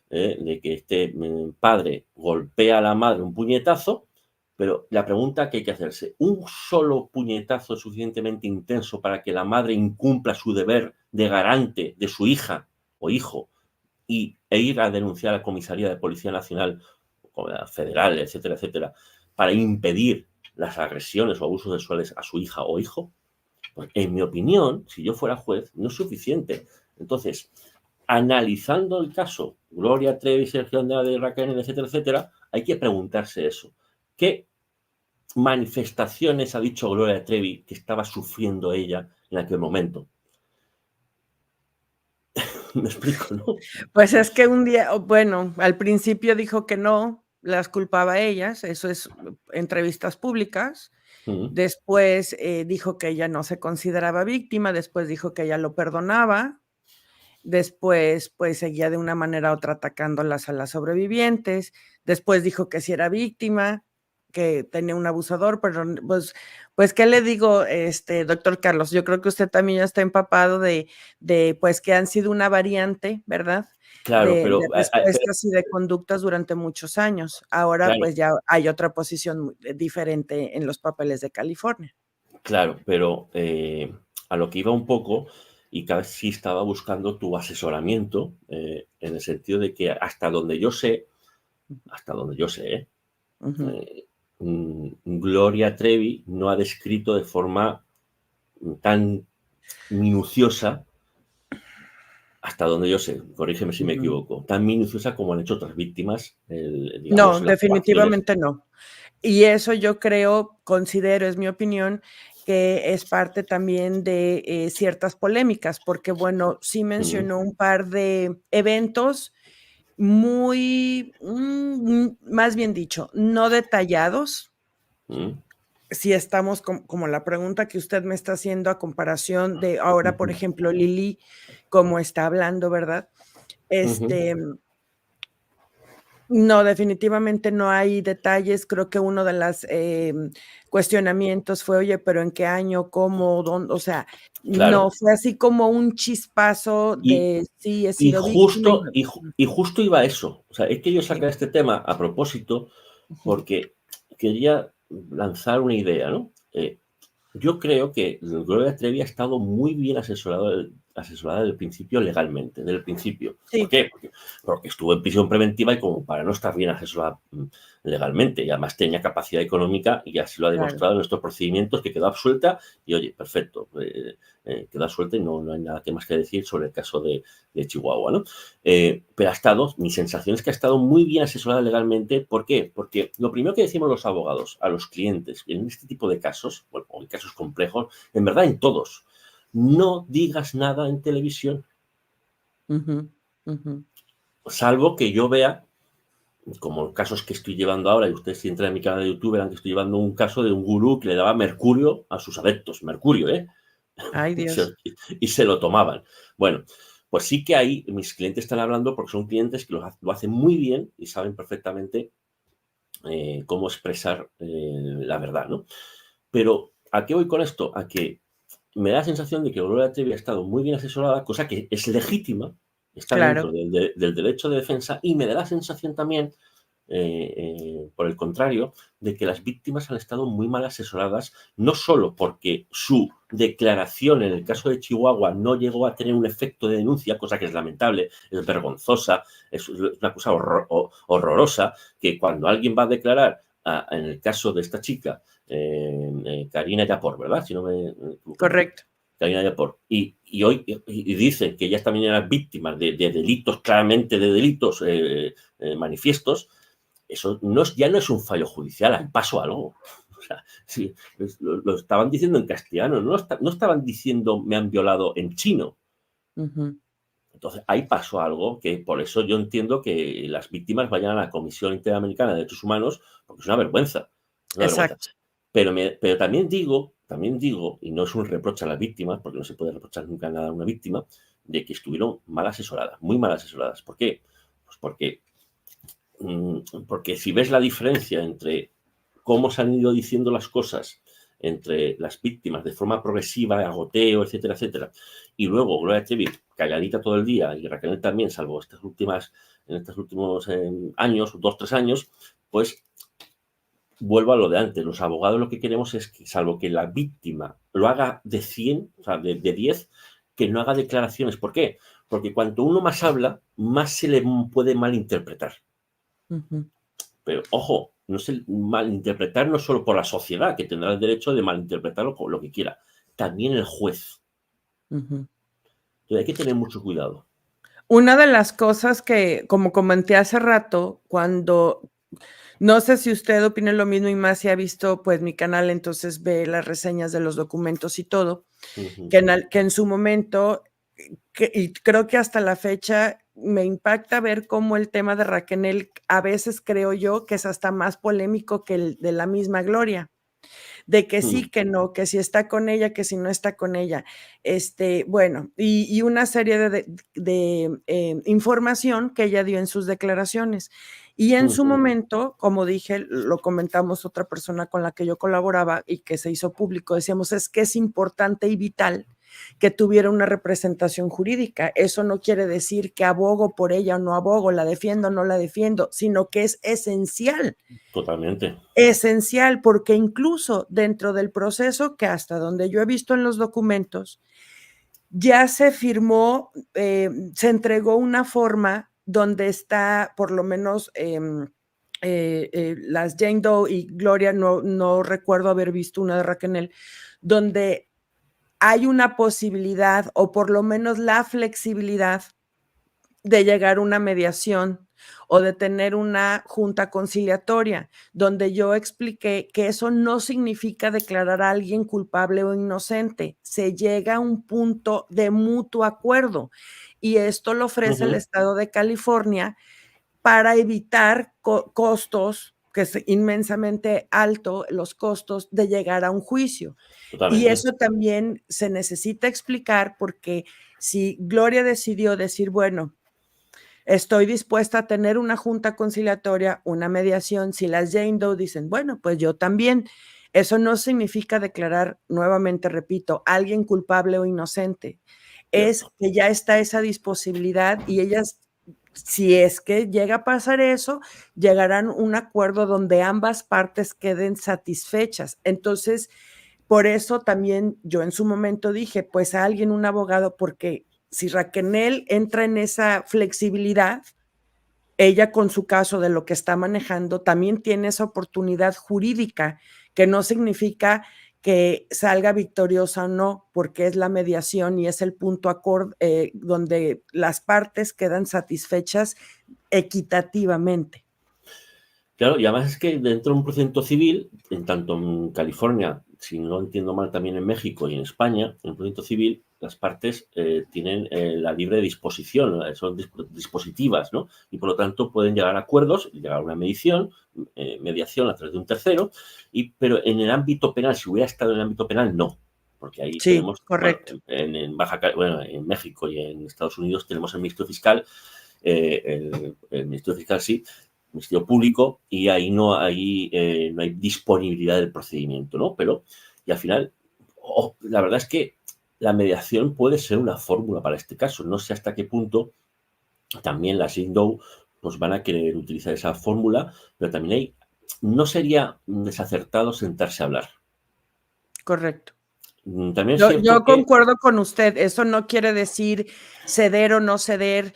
Speaker 2: de que este padre golpea a la madre un puñetazo, pero la pregunta que hay que hacerse, ¿un solo puñetazo es suficientemente intenso para que la madre incumpla su deber de garante de su hija o hijo e ir a denunciar a la Comisaría de Policía Nacional, Federal, etcétera, etcétera, para impedir las agresiones o abusos sexuales a su hija o hijo? Pues, en mi opinión, si yo fuera juez, no es suficiente. Entonces, analizando el caso, Gloria Trevi, Sergio Andrade, Raquel, etcétera, etcétera, hay que preguntarse eso. ¿Qué manifestaciones ha dicho Gloria Trevi que estaba sufriendo ella en aquel momento? ¿Me explico, no?
Speaker 1: Pues es que un día, bueno, al principio dijo que no, las culpaba a ellas, eso es entrevistas públicas. Después dijo que ella no se consideraba víctima, después dijo que ella lo perdonaba, después pues seguía de una manera u otra atacándolas a las sobrevivientes, después dijo que sí era víctima, que tenía un abusador, pero pues ¿qué le digo, doctor Carlos? Yo creo que usted también ya está empapado de pues que han sido una variante, ¿verdad?
Speaker 2: Claro, pero
Speaker 1: Respuestas y de conductas durante muchos años. Ahora
Speaker 2: claro,
Speaker 1: pues ya hay otra posición diferente en los papeles de California.
Speaker 2: claro, pero a lo que iba un poco, y cada vez sí estaba buscando tu asesoramiento, en el sentido de que hasta donde yo sé, Gloria Trevi no ha descrito de forma tan minuciosa, hasta donde yo sé, corrígeme si me equivoco, tan minuciosa como han hecho otras víctimas,
Speaker 1: No,
Speaker 2: digamos, las coacciones.
Speaker 1: definitivamente no. Y eso yo creo, considero, es mi opinión, que es parte también de ciertas polémicas, porque bueno, sí mencionó un par de eventos muy, más bien dicho, no detallados. Si estamos como la pregunta que usted me está haciendo a comparación de ahora, por ejemplo, Lili, como está hablando, ¿verdad? No, definitivamente no hay detalles. Creo que uno de los cuestionamientos fue, oye, pero ¿en qué año? ¿Cómo? ¿Dónde? O sea,
Speaker 2: Claro,
Speaker 1: no fue así como un chispazo
Speaker 2: y,
Speaker 1: de sí, he
Speaker 2: y
Speaker 1: sido víctima.
Speaker 2: justo, y justo iba a eso. O sea, es que yo saqué este tema a propósito porque quería lanzar una idea, ¿no? Yo creo que Gloria Trevi ha estado muy bien asesorada desde el principio legalmente, desde el principio. ¿Por
Speaker 1: Sí,
Speaker 2: qué? Porque estuvo en prisión preventiva y como para no estar bien asesorada legalmente. Y además tenía capacidad económica y así lo ha
Speaker 1: claro.
Speaker 2: demostrado en estos procedimientos que quedó absuelta y oye, perfecto, quedó absuelta y no hay nada más que decir sobre el caso de Chihuahua, ¿no? Pero ha estado, mi sensación es que ha estado muy bien asesorada legalmente. ¿Por qué? Porque lo primero que decimos los abogados a los clientes en este tipo de casos, bueno, o en casos complejos, en verdad en todos, no digas nada en televisión,
Speaker 1: Ujú, ujú.
Speaker 2: salvo que yo vea como casos que estoy llevando ahora, y ustedes si entran en mi canal de YouTube verán que estoy llevando un caso de un gurú que le daba mercurio a sus adeptos, mercurio, ¿eh?
Speaker 1: Ay,
Speaker 2: Y se,
Speaker 1: Dios.
Speaker 2: y se lo tomaban. Bueno, pues sí que ahí mis clientes están hablando porque son clientes que lo hacen muy bien y saben perfectamente cómo expresar la verdad, ¿no? Pero, ¿a qué voy con esto? A que me da la sensación de que Gloria Trevi ha estado muy bien asesorada, cosa que es legítima, está dentro
Speaker 1: Claro,
Speaker 2: del derecho de defensa, y me da la sensación también, por el contrario, de que las víctimas han estado muy mal asesoradas, no solo porque su declaración en el caso de Chihuahua no llegó a tener un efecto de denuncia, cosa que es lamentable, es vergonzosa, es una cosa horrorosa, que cuando alguien va a declarar, en el caso de esta chica, Karina Yapor, ¿verdad? Si no me equivoco.
Speaker 1: correcto.
Speaker 2: Karina Yapor. Y hoy dicen que ellas también eran víctimas de delitos, claramente de delitos manifiestos. Eso ya no es un fallo judicial, ahí pasó algo. O sea, sí, lo estaban diciendo en castellano, no estaban diciendo me han violado en chino.
Speaker 1: Ujú.
Speaker 2: Entonces, ahí pasó algo que por eso yo entiendo que las víctimas vayan a la Comisión Interamericana de Derechos Humanos, porque es una vergüenza. Es una vergüenza.
Speaker 1: Exacto.
Speaker 2: Pero también digo, y no es un reproche a las víctimas, porque no se puede reprochar nunca nada a una víctima, de que estuvieron mal asesoradas, muy mal asesoradas. ¿Por qué? Pues porque si ves la diferencia entre cómo se han ido diciendo las cosas entre las víctimas de forma progresiva, agoteo, etcétera, etcétera, y luego Gloria Trevi calladita todo el día y Raquel también, salvo en estos últimos años, 2, 3 años, pues vuelvo a lo de antes. Los abogados lo que queremos es que, salvo que la víctima lo haga de 100, o sea, de 10, que no haga declaraciones. ¿Por qué? Porque cuanto uno más habla, más se le puede malinterpretar.
Speaker 1: Ujú.
Speaker 2: Pero, ojo, no se malinterpretar no solo por la sociedad, que tendrá el derecho de malinterpretarlo con lo que quiera, también el juez.
Speaker 1: Ujú.
Speaker 2: Entonces hay que tener mucho cuidado.
Speaker 1: Una de las cosas que, como comenté hace rato, cuando no sé si usted opine lo mismo y más si ha visto, pues, mi canal, entonces ve las reseñas de los documentos y todo,
Speaker 2: Uh -huh.
Speaker 1: que en su momento, y creo que hasta la fecha me impacta ver cómo el tema de Raquel, a veces creo yo que es hasta más polémico que el de la misma Gloria. De que
Speaker 2: Uh
Speaker 1: sí,
Speaker 2: -huh.
Speaker 1: que no, que si está con ella, que si no está con ella. Bueno, y una serie de información que ella dio en sus declaraciones. Y en
Speaker 2: Uh
Speaker 1: su
Speaker 2: -huh.
Speaker 1: momento, como dije, lo comentamos otra persona con la que yo colaboraba y que se hizo público, decíamos, es que es importante y vital que tuviera una representación jurídica. Eso no quiere decir que abogo por ella o no abogo, la defiendo o no la defiendo, sino que es esencial.
Speaker 2: Totalmente.
Speaker 1: Esencial, porque incluso dentro del proceso, que hasta donde yo he visto en los documentos, ya se firmó, se entregó una forma donde está, por lo menos, las Jane Doe y Gloria, no recuerdo haber visto una de Raquel, donde hay una posibilidad, o por lo menos la flexibilidad de llegar a una mediación o de tener una junta conciliatoria, donde yo expliqué que eso no significa declarar a alguien culpable o inocente, se llega a un punto de mutuo acuerdo y esto lo
Speaker 2: Uh
Speaker 1: ofrece el
Speaker 2: -huh.
Speaker 1: estado de California para evitar costos, que es inmensamente alto los costos de llegar a un juicio. Y
Speaker 2: Totalmente.
Speaker 1: eso también se necesita explicar porque si Gloria decidió decir, bueno, estoy dispuesta a tener una junta conciliatoria, una mediación. Si las Jane Doe dicen, bueno, pues yo también. Eso no significa declarar, nuevamente repito, a alguien culpable o inocente. Es
Speaker 2: Cierto.
Speaker 1: que ya está esa disponibilidad y ellas, si es que llega a pasar eso, llegarán a un acuerdo donde ambas partes queden satisfechas. Entonces, por eso también yo en su momento dije, pues a alguien, un abogado, porque si Raquel entra en esa flexibilidad, ella con su caso de lo que está manejando también tiene esa oportunidad jurídica, que no significa que salga victoriosa o no, porque es la mediación y es el punto donde las partes quedan satisfechas equitativamente.
Speaker 2: Claro, y además es que dentro de un procedimiento civil, en tanto en California, si no entiendo mal, también en México y en España, en un procedimiento civil, las partes tienen la libre disposición, son dispositivas, ¿no? Y por lo tanto pueden llegar a acuerdos, llegar a una mediación a través de un tercero, pero en el ámbito penal, si hubiera estado en el ámbito penal, no. Porque ahí
Speaker 1: Sí,
Speaker 2: tenemos, bueno,
Speaker 1: correcto.
Speaker 2: en México y en Estados Unidos tenemos el Ministerio Fiscal, el Ministerio Fiscal sí, Ministerio Público, y ahí no hay disponibilidad del procedimiento, ¿no? Pero, y al final, la verdad es que la mediación puede ser una fórmula para este caso. No sé hasta qué punto también las INDOU pues van a querer utilizar esa fórmula, pero también no sería desacertado sentarse a hablar.
Speaker 1: Correcto.
Speaker 2: También es
Speaker 1: Yo,
Speaker 2: cierto
Speaker 1: yo
Speaker 2: que...
Speaker 1: concuerdo con usted, eso no quiere decir ceder o no ceder,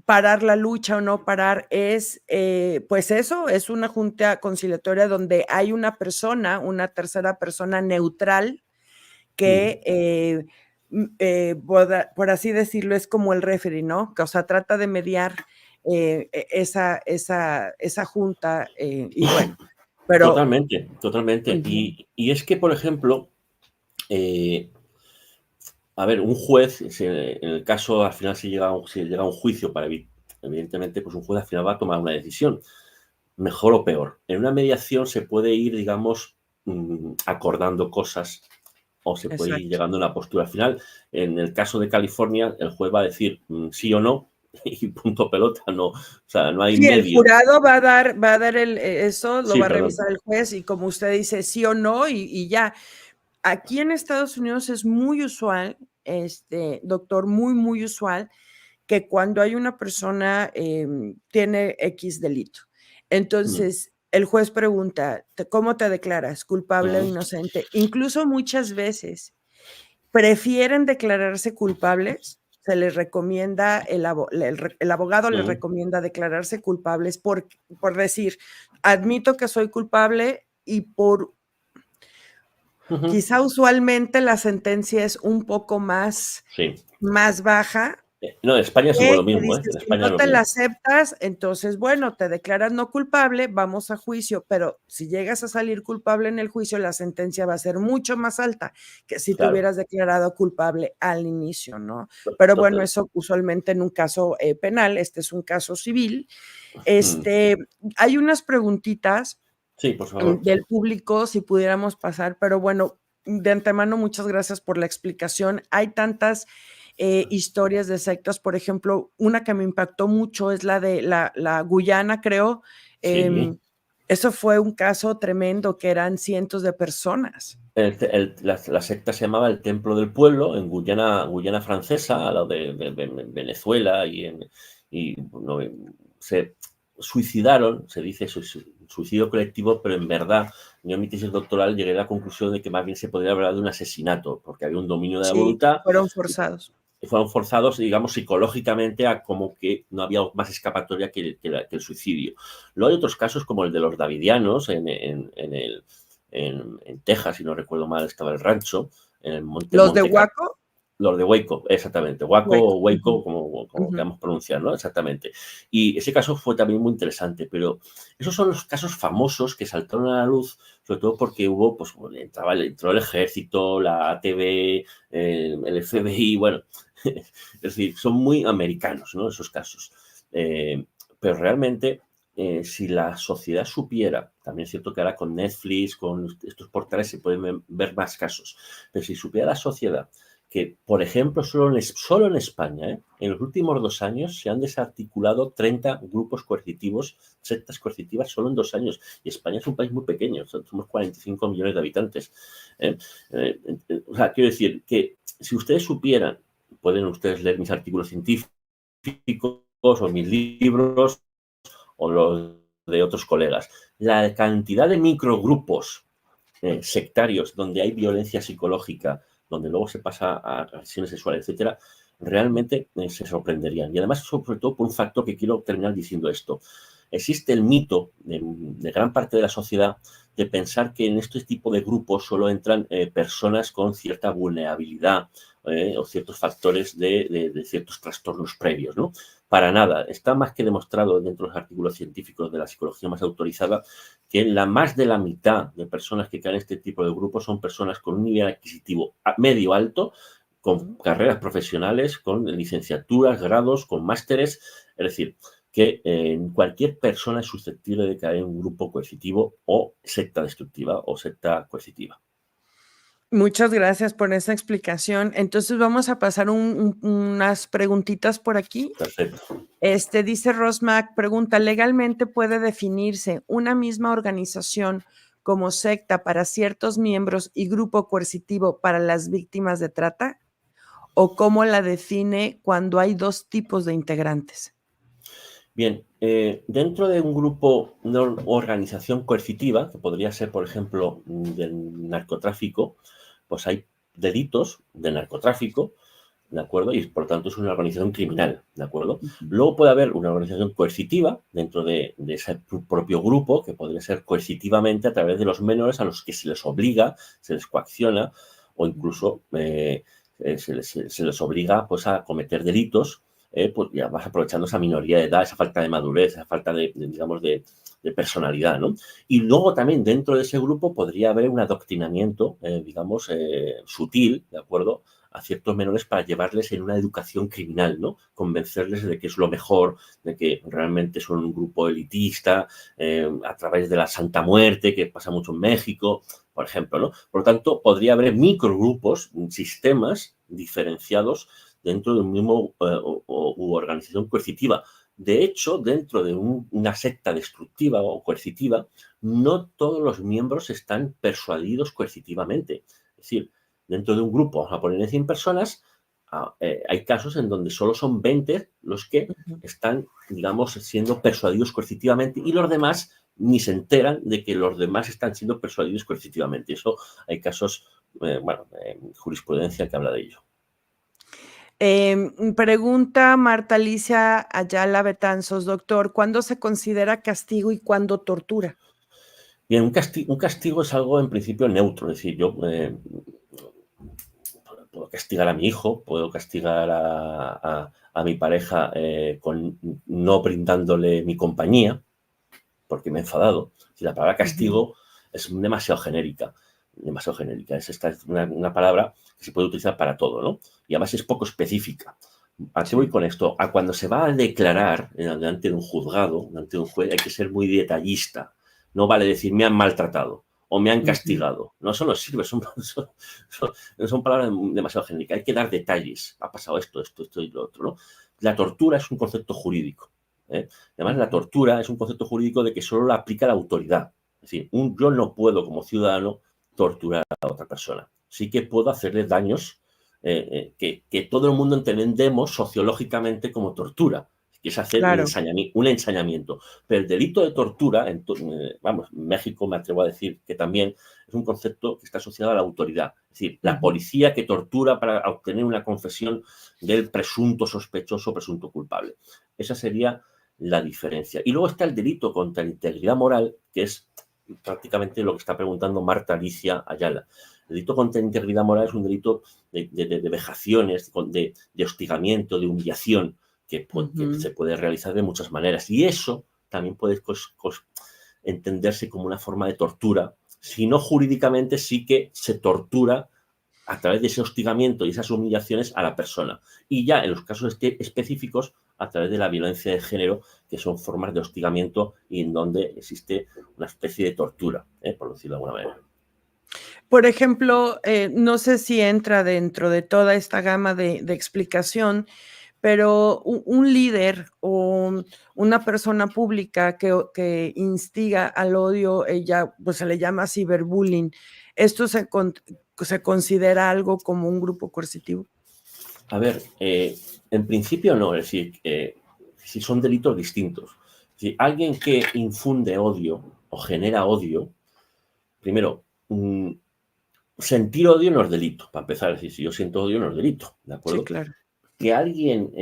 Speaker 1: parar la lucha o no parar, pues eso, es una junta conciliatoria donde hay una persona, una tercera persona neutral que, por así decirlo, es como el referee, ¿no? O sea, trata de mediar esa junta y bueno, pero...
Speaker 2: Totalmente, totalmente.
Speaker 1: Ujú.
Speaker 2: Y es que, por ejemplo, a ver, un juez, en el caso al final si llega a un juicio evidentemente, pues un juez al final va a tomar una decisión, mejor o peor. En una mediación se puede ir, digamos, acordando cosas o se puede ir
Speaker 1: Exacto.
Speaker 2: llegando a una postura. Al final, en el caso de California, el juez va a decir sí o no y punto pelota, no, o sea, no hay
Speaker 1: Sí, el
Speaker 2: medio.
Speaker 1: jurado va a dar eso, lo
Speaker 2: Sí,
Speaker 1: va a
Speaker 2: perdón.
Speaker 1: revisar el juez y como usted dice, sí o no y ya. Aquí en Estados Unidos es muy usual, doctor, muy, muy usual, que cuando hay una persona tiene X delito.
Speaker 2: Mm,
Speaker 1: Entonces, el juez pregunta, ¿cómo te declaras? ¿Culpable o
Speaker 2: mm,
Speaker 1: inocente? Incluso muchas veces prefieren declararse culpables, se les recomienda, el abogado les
Speaker 2: mm,
Speaker 1: recomienda declararse culpables por decir, admito que soy culpable y
Speaker 2: ujú.
Speaker 1: quizá usualmente la sentencia es un poco
Speaker 2: Sí.
Speaker 1: más baja,
Speaker 2: No, en España es igual lo
Speaker 1: que
Speaker 2: mismo, ¿eh?
Speaker 1: dice,
Speaker 2: En
Speaker 1: si
Speaker 2: España es
Speaker 1: no
Speaker 2: lo
Speaker 1: te la
Speaker 2: mismo.
Speaker 1: aceptas, entonces, bueno, te declaras no culpable, vamos a juicio, pero si llegas a salir culpable en el juicio, la sentencia va a ser mucho más alta que si te
Speaker 2: Claro.
Speaker 1: hubieras declarado culpable al inicio, ¿no? Pero bueno, eso usualmente en un caso penal, este es un caso civil.
Speaker 2: Mm.
Speaker 1: Este, hay unas preguntitas
Speaker 2: Sí, por favor.
Speaker 1: del público, si pudiéramos pasar, pero bueno, de antemano, muchas gracias por la explicación. Hay tantas historias de sectas, por ejemplo, una que me impactó mucho es la de la Guyana, creo.
Speaker 2: Sí.
Speaker 1: Eso fue un caso tremendo, que eran cientos de personas.
Speaker 2: La secta se llamaba el Templo del Pueblo en Guyana Francesa, al lado de Venezuela, y bueno, se suicidaron, se dice suicidio colectivo, pero en verdad, yo en mi tesis doctoral llegué a la conclusión de que más bien se podría hablar de un asesinato, porque había un dominio de la
Speaker 1: Sí,
Speaker 2: voluntad
Speaker 1: fueron forzados.
Speaker 2: y fueron forzados, digamos, psicológicamente a como que no había más escapatoria que el suicidio. Luego hay otros casos como el de los davidianos en Texas, si no recuerdo mal, estaba el rancho, en el
Speaker 1: Los de
Speaker 2: Monte
Speaker 1: Huaco,
Speaker 2: los de Waco, exactamente. Waco
Speaker 1: Hueco.
Speaker 2: o Waco, como
Speaker 1: Ujú.
Speaker 2: queramos pronunciar, ¿no? Exactamente. Y ese caso fue también muy interesante, pero esos son los casos famosos que saltaron a la luz, sobre todo porque hubo, pues, entró el ejército, la ATV, el FBI, bueno, es decir, son muy americanos, ¿no? Esos casos. Pero realmente, si la sociedad supiera, también es cierto que ahora con Netflix, con estos portales se pueden ver más casos, pero si supiera la sociedad que, por ejemplo, solo en España, en los últimos 2 años se han desarticulado 30 grupos coercitivos, sectas coercitivas, solo en 2 años. Y España es un país muy pequeño, somos 45 millones de habitantes. ¿Eh? O sea, quiero decir que si ustedes supieran, pueden ustedes leer mis artículos científicos o mis libros o los de otros colegas, la cantidad de microgrupos sectarios, donde hay violencia psicológica, donde luego se pasa a agresiones sexuales, etcétera, realmente se sorprenderían. Y además, sobre todo, por un factor que quiero terminar diciendo esto. Existe el mito de gran parte de la sociedad de pensar que en este tipo de grupos solo entran personas con cierta vulnerabilidad o ciertos factores de ciertos trastornos previos, ¿no? Para nada. Está más que demostrado dentro de los artículos científicos de la psicología más autorizada que más de la mitad de personas que caen en este tipo de grupos son personas con un nivel adquisitivo medio alto, con carreras profesionales, con licenciaturas, grados, con másteres. Es decir, que cualquier persona es susceptible de caer en un grupo coercitivo o secta destructiva o secta coercitiva.
Speaker 1: Muchas gracias por esa explicación. Entonces vamos a pasar unas preguntitas por aquí.
Speaker 2: Perfecto.
Speaker 1: Dice Rosmac, pregunta, ¿legalmente puede definirse una misma organización como secta para ciertos miembros y grupo coercitivo para las víctimas de trata? ¿O cómo la define cuando hay dos tipos de integrantes?
Speaker 2: Bien, dentro de un grupo, una organización coercitiva, que podría ser, por ejemplo, del narcotráfico, pues hay delitos de narcotráfico, ¿de acuerdo? Y por lo tanto es una organización criminal, ¿de acuerdo? Luego puede haber una organización coercitiva dentro de ese propio grupo, que podría ser coercitivamente a través de los menores a los que se les obliga, se les coacciona o incluso se les obliga pues, a cometer delitos, pues ya vas aprovechando esa minoría de edad, esa falta de madurez, esa falta digamos, de personalidad, ¿no? Y luego también dentro de ese grupo podría haber un adoctrinamiento, digamos, sutil, ¿de acuerdo?, a ciertos menores para llevarles en una educación criminal, ¿no? Convencerles de que es lo mejor, de que realmente son un grupo elitista, a través de la Santa Muerte, que pasa mucho en México, por ejemplo, ¿no? Por lo tanto, podría haber microgrupos, sistemas diferenciados dentro de un mismo u organización coercitiva. De hecho, dentro de una secta destructiva o coercitiva, no todos los miembros están persuadidos coercitivamente. Es decir, dentro de un grupo, vamos a poner en 100 personas, hay casos en donde solo son 20 los que están, digamos, siendo persuadidos coercitivamente y los demás ni se enteran de que los demás están siendo persuadidos coercitivamente. Eso hay casos, jurisprudencia que habla de ello.
Speaker 1: Pregunta Marta Alicia Ayala Betanzos, doctor, ¿cuándo se considera castigo y cuándo tortura?
Speaker 2: Bien, un castigo es algo en principio neutro, es decir, yo puedo castigar a mi hijo, puedo castigar a mi pareja con no brindándole mi compañía, porque me he enfadado. Si la palabra castigo es demasiado genérica, demasiado genérica. Esta es una palabra que se puede utilizar para todo, ¿no? Y además es poco específica. ¿A qué voy con esto? A cuando se va a declarar delante de un juzgado, delante de un juez, hay que ser muy detallista. No vale decir me han maltratado o me han castigado. No, eso no sirve, son palabras demasiado genéricas. Hay que dar detalles. Ha pasado esto y lo otro, ¿no? La tortura es un concepto jurídico. Además, la tortura es un concepto jurídico de que solo la aplica la autoridad. Es decir, yo no puedo como ciudadano torturar a otra persona. Sí que puedo hacerle daños que todo el mundo entendemos sociológicamente como tortura, que es hacer un ensañamiento. Pero el delito de tortura, vamos, en México me atrevo a decir que también es un concepto que está asociado a la autoridad. Es decir, la policía que tortura para obtener una confesión del presunto sospechoso, presunto culpable. Esa sería la diferencia. Y luego está el delito contra la integridad moral, que es prácticamente lo que está preguntando Marta Alicia Ayala. El delito contra la integridad moral es un delito de vejaciones, de hostigamiento, de humillación, que se puede realizar de muchas maneras. Y eso también puede entenderse como una forma de tortura. Si no jurídicamente, sí que se tortura a través de ese hostigamiento y esas humillaciones a la persona. Y ya en los casos específicos, a través de la violencia de género, que son formas de hostigamiento y en donde existe una especie de tortura, por decirlo de alguna manera.
Speaker 1: Por ejemplo, no sé si entra dentro de toda esta gama de explicación, pero un líder o una persona pública que instiga al odio, ella, pues se le llama ciberbullying. ¿Esto se considera algo como un grupo coercitivo?
Speaker 2: A ver, en principio no, es decir, si son delitos distintos. Si alguien que infunde odio o genera odio, primero, sentir odio no es delito, para empezar. Es decir, si yo siento odio no es delito, ¿de acuerdo?
Speaker 1: Sí, claro.
Speaker 2: Que alguien,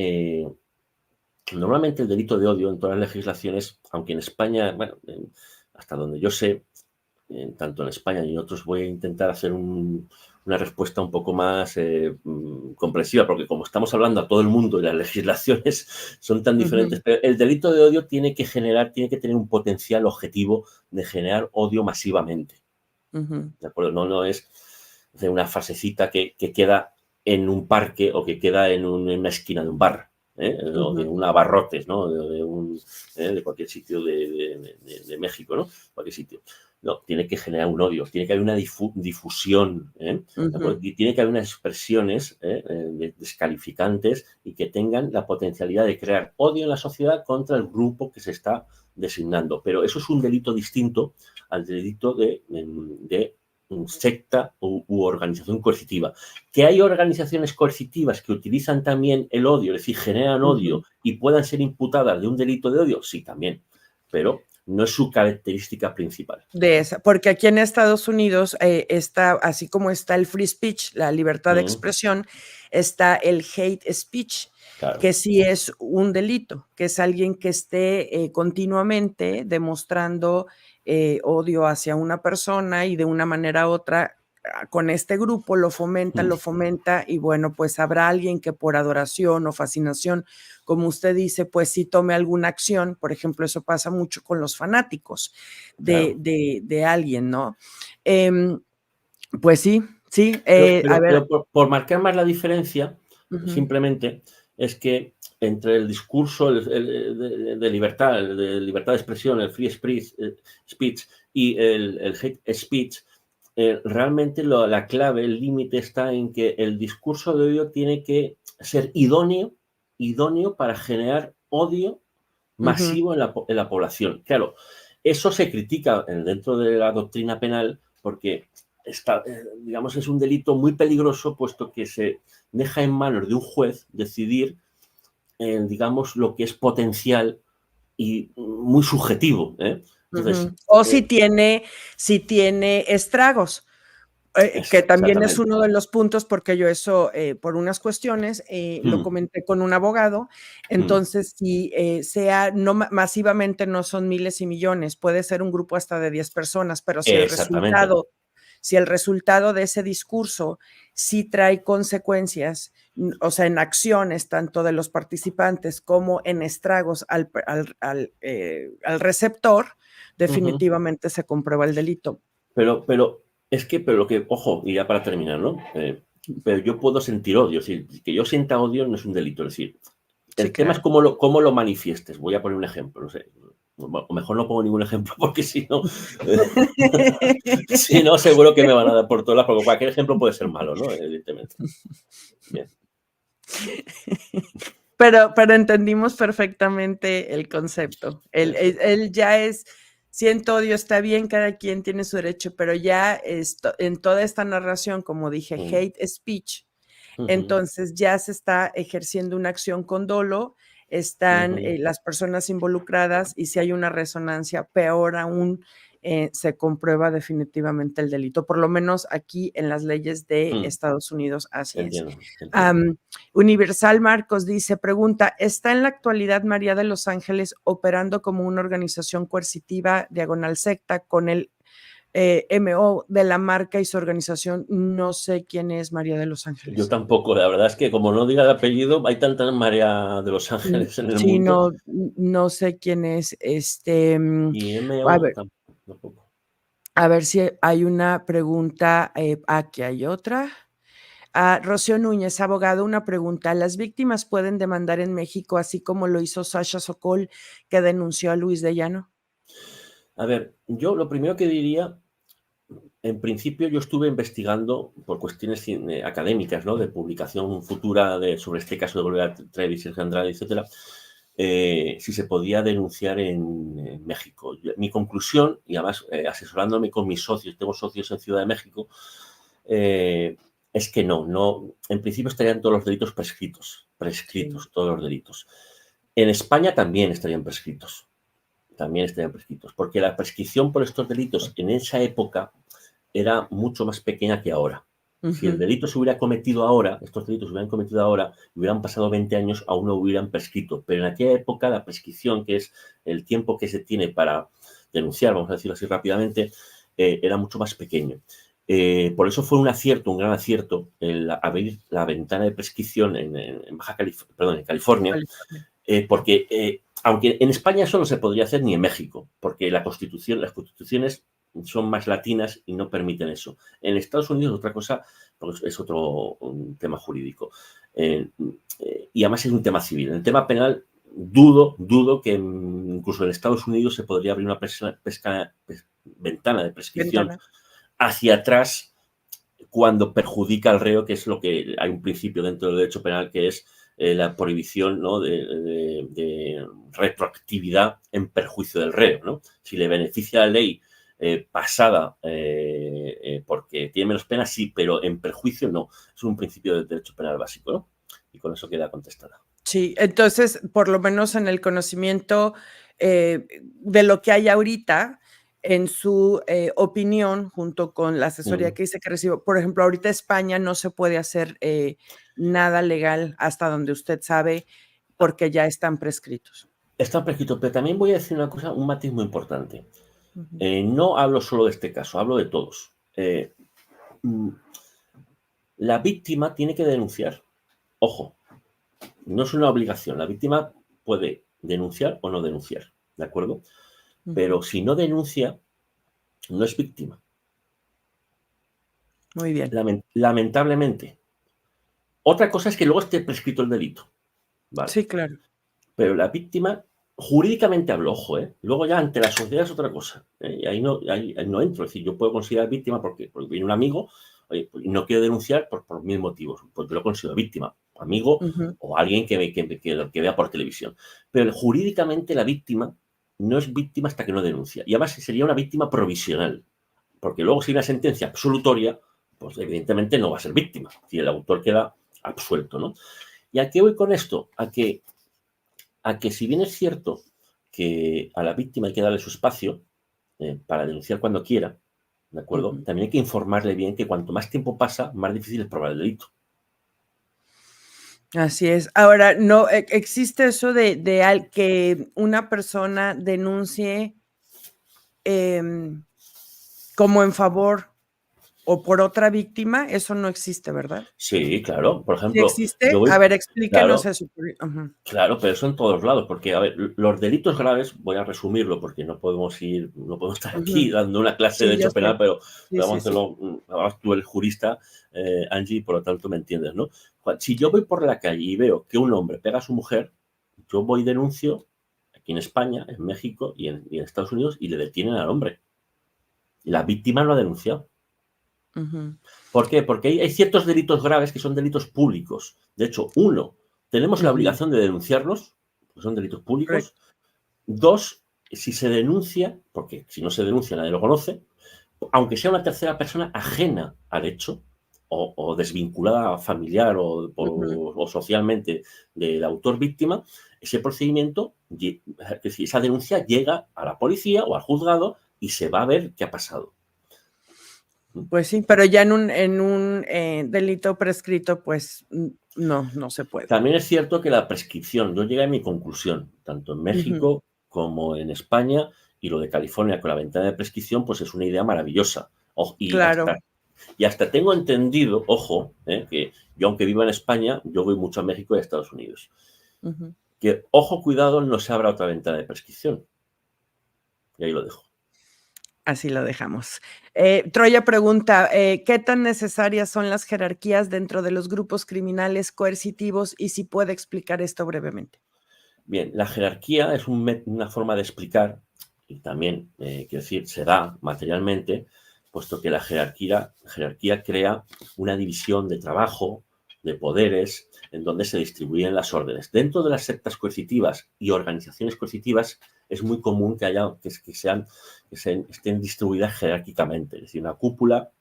Speaker 2: normalmente el delito de odio en todas las legislaciones, aunque en España, bueno, hasta donde yo sé, tanto en España y en otros, voy a intentar hacer una respuesta un poco más comprensiva, porque como estamos hablando a todo el mundo y las legislaciones son tan diferentes, pero el delito de odio tiene que tener un potencial objetivo de generar odio masivamente. ¿De acuerdo? No es una frasecita que queda en un parque o que queda en una esquina de un bar, o de un abarrotes, ¿no? De cualquier sitio de México, ¿no? Cualquier sitio. No, tiene que generar un odio, tiene que haber una difusión, y tiene que haber unas expresiones descalificantes y que tengan la potencialidad de crear odio en la sociedad contra el grupo que se está designando. Pero eso es un delito distinto al delito de secta u organización coercitiva. Que hay organizaciones coercitivas que utilizan también el odio, es decir, generan odio y puedan ser imputadas de un delito de odio, sí, también, pero no es su característica principal.
Speaker 1: De esa, porque aquí en Estados Unidos está, así como está el free speech, la libertad de expresión, está el hate speech, claro, que sí es un delito, que es alguien que esté continuamente demostrando odio hacia una persona y de una manera u otra con este grupo lo fomenta y bueno, pues habrá alguien que por adoración o fascinación, como usted dice, pues sí tome alguna acción. Por ejemplo, eso pasa mucho con los fanáticos de alguien, ¿no? Pues sí, a ver.
Speaker 2: Pero por marcar más la diferencia, simplemente es que entre el discurso de libertad de expresión, el free speech y el hate speech, realmente la clave, el límite está en que el discurso de odio tiene que ser idóneo para generar odio masivo en la población. Claro, eso se critica dentro de la doctrina penal porque digamos, es un delito muy peligroso puesto que se deja en manos de un juez decidir, digamos, lo que es potencial y muy subjetivo. Entonces,
Speaker 1: o si tiene estragos. Que también es uno de los puntos, porque yo eso, por unas cuestiones, lo comenté con un abogado. Entonces, si sea, no masivamente, no son miles y millones, puede ser un grupo hasta de 10 personas, pero si el resultado de ese discurso sí trae consecuencias, o sea, en acciones tanto de los participantes como en estragos al receptor, definitivamente se comprueba el delito.
Speaker 2: Pero lo que, ojo, y ya para terminar, ¿no? Pero yo puedo sentir odio, es decir, que yo sienta odio no es un delito, es decir, el tema es cómo lo manifiestes. Voy a poner un ejemplo, no sé, o mejor no pongo ningún ejemplo porque si no, seguro que me van a dar por todas, porque cualquier ejemplo puede ser malo, ¿no? Evidentemente. Bien.
Speaker 1: Pero entendimos perfectamente el concepto. Él ya es, siento odio, está bien, cada quien tiene su derecho, pero ya en toda esta narración, como dije, hate speech, entonces ya se está ejerciendo una acción con dolo, están las personas involucradas y si hay una resonancia, peor aún, se comprueba definitivamente el delito, por lo menos aquí en las leyes de Estados Unidos, así es. Universal Marcos dice, pregunta, ¿está en la actualidad María de los Ángeles operando como una organización coercitiva diagonal secta con el MO de la marca y su organización? No sé quién es María de los Ángeles.
Speaker 2: Yo tampoco, la verdad es que como no diga el apellido, hay tanta María de los Ángeles en el mundo.
Speaker 1: No sé quién es.
Speaker 2: Y MO tampoco.
Speaker 1: A ver si hay una pregunta. Aquí hay otra. Rocío Núñez, abogado, una pregunta. ¿Las víctimas pueden demandar en México así como lo hizo Sasha Sokol, que denunció a Luis de Llano?
Speaker 2: A ver, yo lo primero que diría, en principio yo estuve investigando por cuestiones académicas, ¿no? De publicación futura sobre este caso de Gloria Trevi, Sergio Andrade, etcétera, si se podía denunciar en México. Mi conclusión, y además asesorándome con mis socios, tengo socios en Ciudad de México, es que no, en principio estarían todos los delitos prescritos, todos los delitos. En España también estarían prescritos, porque la prescripción por estos delitos en esa época era mucho más pequeña que ahora. Si el delito se hubiera cometido ahora, estos delitos se hubieran cometido ahora, hubieran pasado 20 años, aún no hubieran prescrito. Pero en aquella época la prescripción, que es el tiempo que se tiene para denunciar, vamos a decirlo así rápidamente, era mucho más pequeño. Por eso fue un gran acierto el abrir la ventana de prescripción en California, porque aunque en España eso no se podría hacer ni en México, porque las constituciones son más latinas y no permiten eso. En Estados Unidos otra cosa, pues es otro tema jurídico. Y además es un tema civil. En el tema penal dudo que incluso en Estados Unidos se podría abrir una ventana de prescripción hacia atrás cuando perjudica al reo, que es lo que hay un principio dentro del derecho penal, que es la prohibición, ¿no?, de retroactividad en perjuicio del reo, ¿no? Si le beneficia la ley pasada porque tiene menos pena, sí, pero en perjuicio no. Es un principio del derecho penal básico, ¿no? Y con eso queda contestada.
Speaker 1: Sí, entonces, por lo menos en el conocimiento de lo que hay ahorita, en su opinión, junto con la asesoría que dice que recibo, por ejemplo, ahorita España no se puede hacer nada legal hasta donde usted sabe, porque ya están prescritos.
Speaker 2: Están prescritos, pero también voy a decir una cosa, un matiz muy importante. No hablo solo de este caso, hablo de todos. La víctima tiene que denunciar. Ojo, no es una obligación. La víctima puede denunciar o no denunciar, ¿de acuerdo? Pero si no denuncia, no es víctima.
Speaker 1: Muy bien.
Speaker 2: Lamentablemente. Otra cosa es que luego esté prescrito el delito. ¿Vale?
Speaker 1: Sí, claro.
Speaker 2: Pero la víctima, jurídicamente hablo, ojo, luego ya ante la sociedad es otra cosa. Y ahí no entro. Es decir, yo puedo considerar víctima porque viene un amigo y no quiero denunciar por mil motivos. Pues yo lo considero víctima, amigo o alguien que vea por televisión. Pero jurídicamente la víctima no es víctima hasta que no denuncia. Y además sería una víctima provisional. Porque luego si hay una sentencia absolutoria, pues evidentemente no va a ser víctima. Si el autor queda absuelto, ¿no? ¿Y a qué voy con esto? A que si bien es cierto que a la víctima hay que darle su espacio para denunciar cuando quiera, ¿de acuerdo? También hay que informarle bien que cuanto más tiempo pasa, más difícil es probar el delito.
Speaker 1: Así es. Ahora, no existe eso de que una persona denuncie como en favor o por otra víctima, eso no existe, ¿verdad?
Speaker 2: Sí, claro. Por
Speaker 1: ¿Sí
Speaker 2: ejemplo,
Speaker 1: existe? A ver, explíquenos eso.
Speaker 2: Claro, pero eso en todos lados, porque, a ver, los delitos graves, voy a resumirlo porque no podemos estar aquí dando una clase de derecho penal, pero vamos a hacerlo, además tú eres jurista, Angie, por lo tanto me entiendes, ¿no? Si yo voy por la calle y veo que un hombre pega a su mujer, yo voy y denuncio aquí en España, en México y en Estados Unidos y le detienen al hombre. Y la víctima no ha denunciado. ¿Por qué? Porque hay ciertos delitos graves que son delitos públicos. De hecho, uno, tenemos la obligación de denunciarlos, porque son delitos públicos. Dos, si se denuncia, porque si no se denuncia nadie lo conoce, aunque sea una tercera persona ajena al hecho o desvinculada familiar o socialmente del autor víctima, ese procedimiento, es decir, esa denuncia llega a la policía o al juzgado y se va a ver qué ha pasado.
Speaker 1: Pues sí, pero ya en un delito prescrito, pues no se puede.
Speaker 2: También es cierto que la prescripción, yo llegué a mi conclusión, tanto en México como en España, y lo de California con la ventana de prescripción, pues es una idea maravillosa. Y hasta tengo entendido, ojo, que yo aunque viva en España, yo voy mucho a México y a Estados Unidos. Que, ojo, cuidado, no se abra otra ventana de prescripción. Y ahí lo dejo.
Speaker 1: Así lo dejamos. Troya pregunta, ¿qué tan necesarias son las jerarquías dentro de los grupos criminales coercitivos y si puede explicar esto brevemente?
Speaker 2: Bien, la jerarquía es una forma de explicar y también, quiero decir, se da materialmente, puesto que la jerarquía crea una división de trabajo, de poderes, en donde se distribuyen las órdenes. Dentro de las sectas coercitivas y organizaciones coercitivas es muy común que estén distribuidas jerárquicamente, es decir, una cúpula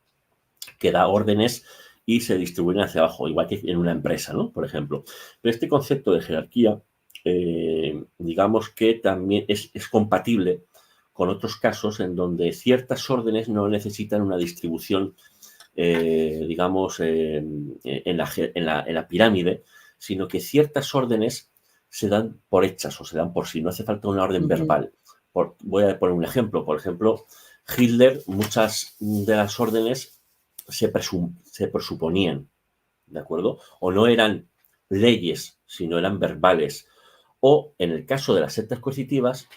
Speaker 2: que da órdenes y se distribuyen hacia abajo, igual que en una empresa, ¿no? Por ejemplo. Pero este concepto de jerarquía, digamos que también es compatible con otros casos en donde ciertas órdenes no necesitan una distribución, digamos, en la pirámide, sino que ciertas órdenes se dan por hechas o se dan por sí, no hace falta una orden verbal. Voy a poner un ejemplo. Por ejemplo, Hitler, muchas de las órdenes se presuponían, ¿de acuerdo? O no eran leyes, sino eran verbales. O, en el caso de las sectas coercitivas,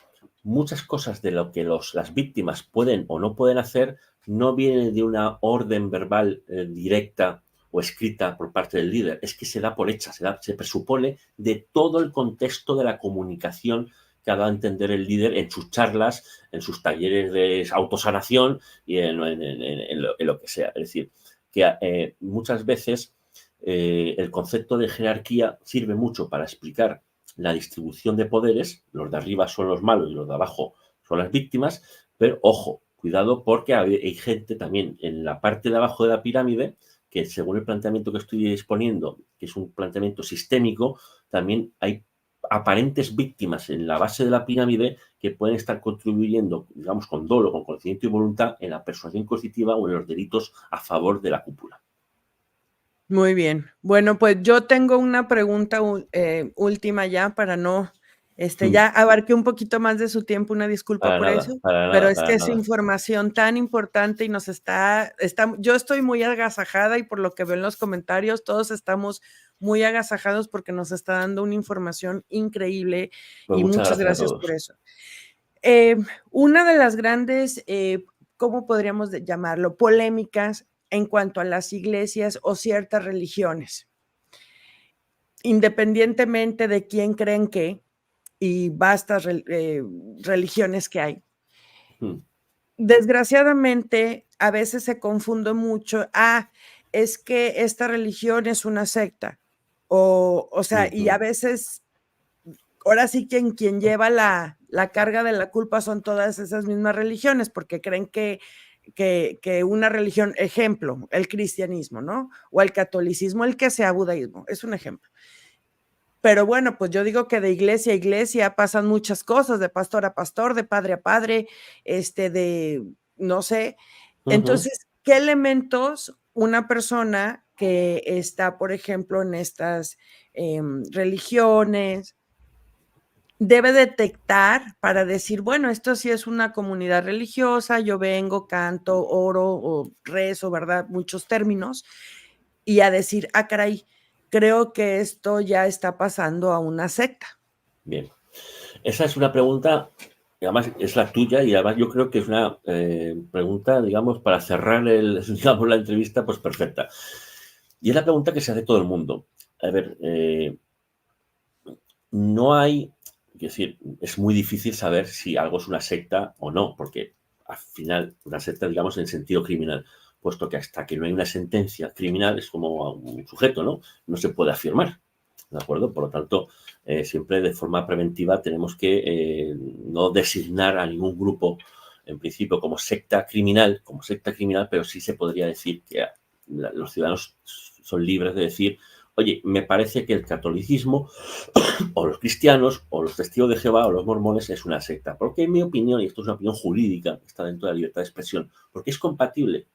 Speaker 2: muchas cosas de lo que las víctimas pueden o no pueden hacer no vienen de una orden verbal directa o escrita por parte del líder, es que se da por hecha, se presupone de todo el contexto de la comunicación que ha dado a entender el líder en sus charlas, en sus talleres de autosanación y en lo que sea. Es decir, que muchas veces el concepto de jerarquía sirve mucho para explicar la distribución de poderes, los de arriba son los malos y los de abajo son las víctimas, pero ojo, cuidado porque hay gente también en la parte de abajo de la pirámide que según el planteamiento que estoy exponiendo, que es un planteamiento sistémico, también hay aparentes víctimas en la base de la pirámide que pueden estar contribuyendo, digamos, con dolo, con conocimiento y voluntad en la persuasión coercitiva o en los delitos a favor de la cúpula.
Speaker 1: Muy bien. Bueno, pues yo tengo una pregunta última ya para no, ya abarqué un poquito más de su tiempo, una disculpa por eso, pero es que es información tan importante y nos yo estoy muy agasajada y por lo que veo en los comentarios, todos estamos muy agasajados porque nos está dando una información increíble
Speaker 2: Pues
Speaker 1: y muchas gracias por eso. Una de las grandes, ¿cómo podríamos llamarlo? Polémicas en cuanto a las iglesias o ciertas religiones, independientemente de quién creen qué, y vastas religiones que hay. Desgraciadamente, a veces se confunde mucho, es que esta religión es una secta, o sea, y a veces, ahora sí quien lleva la carga de la culpa son todas esas mismas religiones, porque creen que una religión, ejemplo, el cristianismo, ¿no? O el catolicismo, el que sea budaísmo, es un ejemplo. Pero bueno, pues yo digo que de iglesia a iglesia pasan muchas cosas, de pastor a pastor, de padre a padre, de, no sé. Entonces, ¿qué elementos una persona que está, por ejemplo, en estas religiones debe detectar para decir, bueno, esto sí es una comunidad religiosa, yo vengo, canto, oro o rezo, ¿verdad? Muchos términos, y a decir, caray, creo que esto ya está pasando a una secta.
Speaker 2: Bien, esa es una pregunta, además es la tuya y además yo creo que es una pregunta, digamos, para cerrar digamos, la entrevista, pues perfecta. Y es la pregunta que se hace todo el mundo. A ver, no hay, es decir, es muy difícil saber si algo es una secta o no, porque al final una secta, digamos, en sentido criminal, puesto que hasta que no hay una sentencia criminal es como un sujeto, ¿no? No se puede afirmar, ¿de acuerdo? Por lo tanto, siempre de forma preventiva tenemos que no designar a ningún grupo, en principio, como secta criminal, pero sí se podría decir que los ciudadanos son libres de decir, oye, me parece que el catolicismo o los cristianos o los testigos de Jehová o los mormones es una secta. Porque en mi opinión, y esto es una opinión jurídica, está dentro de la libertad de expresión, porque es compatible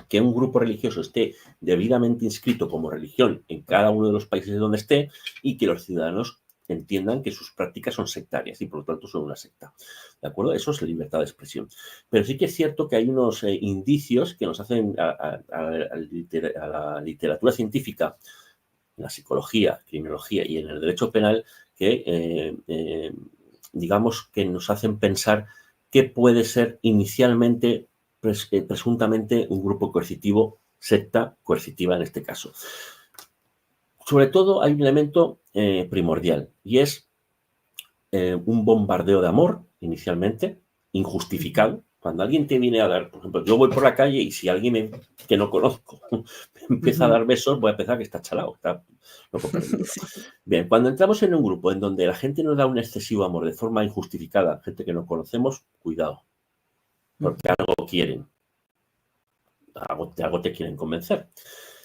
Speaker 2: que un grupo religioso esté debidamente inscrito como religión en cada uno de los países donde esté y que los ciudadanos entiendan que sus prácticas son sectarias y por lo tanto son una secta. ¿De acuerdo? Eso es la libertad de expresión. Pero sí que es cierto que hay unos indicios que nos hacen a la literatura científica, en la psicología, criminología y en el derecho penal que, digamos, que nos hacen pensar que puede ser inicialmente, presuntamente, un grupo coercitivo, secta coercitiva en este caso. Sobre todo hay un elemento primordial y es un bombardeo de amor, inicialmente, injustificado. Cuando alguien te viene a dar, por ejemplo, yo voy por la calle y si alguien que no conozco me empieza a dar besos, voy a pensar que está chalado, está loco perdido. Sí. Bien, cuando entramos en un grupo en donde la gente nos da un excesivo amor de forma injustificada, gente que no conocemos, cuidado, porque algo quieren, algo te quieren convencer.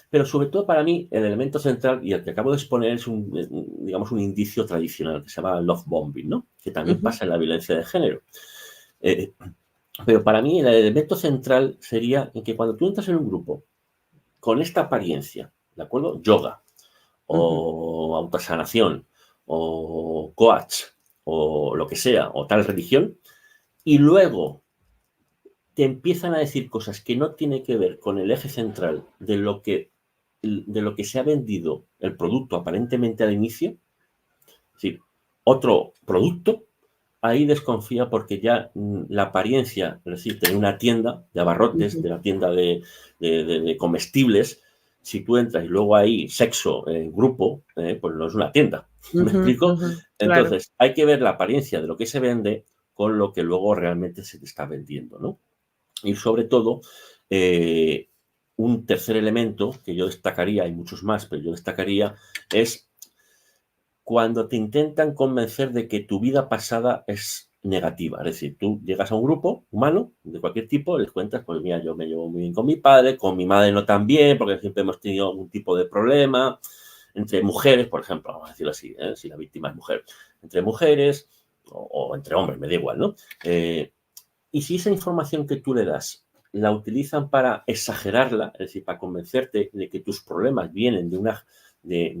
Speaker 2: Pero sobre todo para mí el elemento central y el que acabo de exponer es digamos, un indicio tradicional que se llama love bombing, ¿no? Que también pasa en la violencia de género. Pero para mí el elemento central sería en que cuando tú entras en un grupo con esta apariencia, ¿de acuerdo? Yoga, o autosanación, o coach, o lo que sea, o tal religión, y luego te empiezan a decir cosas que no tienen que ver con el eje central de lo que se ha vendido el producto aparentemente al inicio, es decir, otro producto, ahí desconfía porque ya la apariencia, es decir, tener una tienda de abarrotes, de la tienda de comestibles, si tú entras y luego hay sexo en grupo, pues no es una tienda. ¿Me explico?
Speaker 1: Claro.
Speaker 2: Entonces, hay que ver la apariencia de lo que se vende con lo que luego realmente se te está vendiendo, ¿no? Y sobre todo, un tercer elemento que yo destacaría, hay muchos más, pero yo destacaría, es cuando te intentan convencer de que tu vida pasada es negativa. Es decir, tú llegas a un grupo humano de cualquier tipo, les cuentas, pues mira, yo me llevo muy bien con mi padre, con mi madre no tan bien, porque siempre hemos tenido algún tipo de problema, entre mujeres, por ejemplo, vamos a decirlo así, si la víctima es mujer, entre mujeres o entre hombres, me da igual, ¿no? Y si esa información que tú le das la utilizan para exagerarla, es decir, para convencerte de que tus problemas vienen de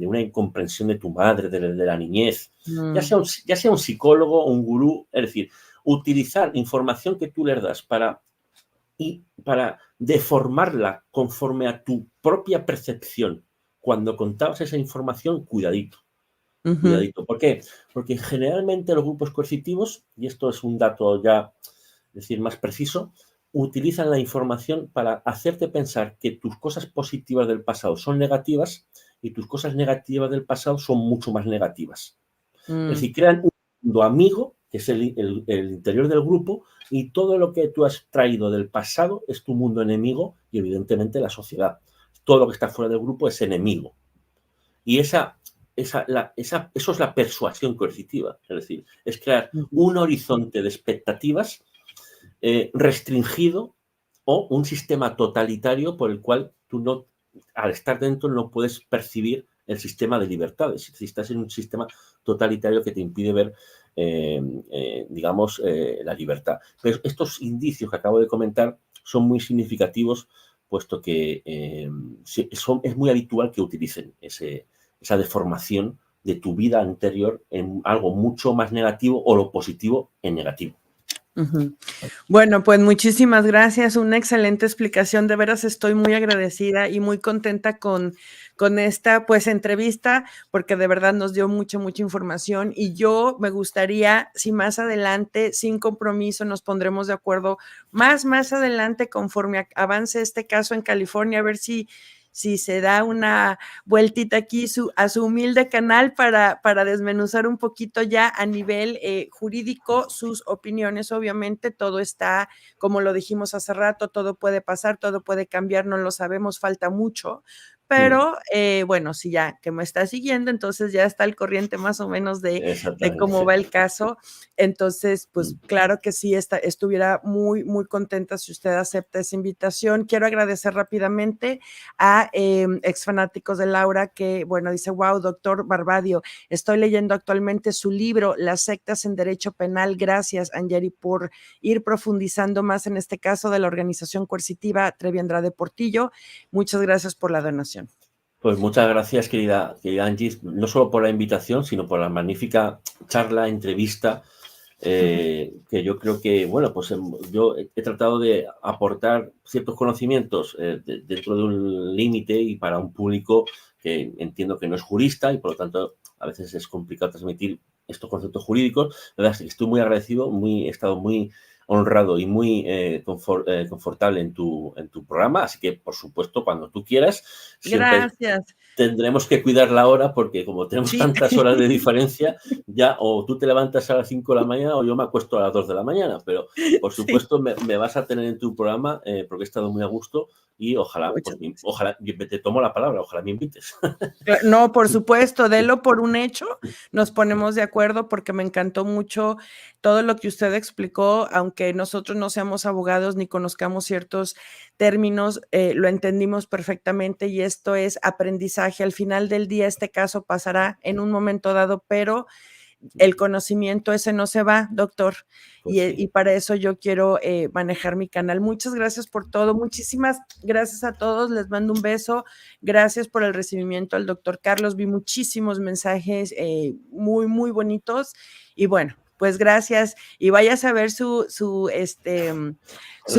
Speaker 2: una incomprensión de tu madre, de la niñez, ya sea un psicólogo o un gurú, es decir, utilizar información que tú le das para deformarla conforme a tu propia percepción. Cuando contabas esa información, cuidadito. Cuidadito. ¿Por qué? Porque generalmente los grupos coercitivos, y esto es un dato ya, es decir, más preciso, utilizan la información para hacerte pensar que tus cosas positivas del pasado son negativas y tus cosas negativas del pasado son mucho más negativas. Es decir, crean un mundo amigo, que es el interior del grupo, y todo lo que tú has traído del pasado es tu mundo enemigo y evidentemente la sociedad. Todo lo que está fuera del grupo es enemigo. Y eso es la persuasión coercitiva. Es decir, es crear un horizonte de expectativas restringido o un sistema totalitario por el cual tú no, al estar dentro, no puedes percibir el sistema de libertades. Si estás en un sistema totalitario que te impide ver, digamos, la libertad. Pero estos indicios que acabo de comentar son muy significativos, puesto que es muy habitual que utilicen esa deformación de tu vida anterior en algo mucho más negativo o lo positivo en negativo.
Speaker 1: Bueno, pues muchísimas gracias, una excelente explicación, de veras estoy muy agradecida y muy contenta con esta, pues, entrevista, porque de verdad nos dio mucha información y yo me gustaría, si más adelante, sin compromiso, nos pondremos de acuerdo más adelante conforme avance este caso en California, a ver si se da una vueltita aquí a su humilde canal para desmenuzar un poquito ya a nivel jurídico sus opiniones. Obviamente todo está, como lo dijimos hace rato, todo puede pasar, todo puede cambiar, no lo sabemos, falta mucho, pero bueno, si ya que me está siguiendo, entonces ya está al corriente más o menos de cómo va el caso. Entonces, pues claro que sí, estuviera muy contenta si usted acepta esa invitación. Quiero agradecer rápidamente a ex fanáticos de Laura que, bueno, dice, wow, doctor Barbadio, estoy leyendo actualmente su libro, Las sectas en derecho penal. Gracias, Angeri, por ir profundizando más en este caso de la organización coercitiva Trevi Andrade Portillo. Muchas gracias por la donación.
Speaker 2: Pues muchas gracias, querida Angie, no solo por la invitación, sino por la magnífica charla, entrevista, que yo creo que, bueno, pues yo he tratado de aportar ciertos conocimientos dentro de un límite y para un público que entiendo que no es jurista y por lo tanto a veces es complicado transmitir estos conceptos jurídicos. La verdad es que estoy muy agradecido, he estado muy honrado y muy confortable en tu programa, así que por supuesto cuando tú quieras, siempre
Speaker 1: gracias.
Speaker 2: Tendremos que cuidar la hora porque como tenemos tantas horas de diferencia, ya o tú te levantas a las 5 de la mañana o yo me acuesto a las 2 de la mañana, pero por supuesto me vas a tener en tu programa porque he estado muy a gusto y ojalá, te tomo la palabra, ojalá me invites.
Speaker 1: No, por supuesto, délo por un hecho, nos ponemos de acuerdo porque me encantó mucho todo lo que usted explicó, aunque nosotros no seamos abogados ni conozcamos ciertos términos, lo entendimos perfectamente y esto es aprendizaje. Al final del día este caso pasará en un momento dado, pero el conocimiento ese no se va, doctor, y para eso yo quiero manejar mi canal. Muchas gracias por todo, muchísimas gracias a todos, les mando un beso, gracias por el recibimiento al doctor Carlos, vi muchísimos mensajes muy bonitos y bueno, pues gracias y vayas a ver su
Speaker 2: Real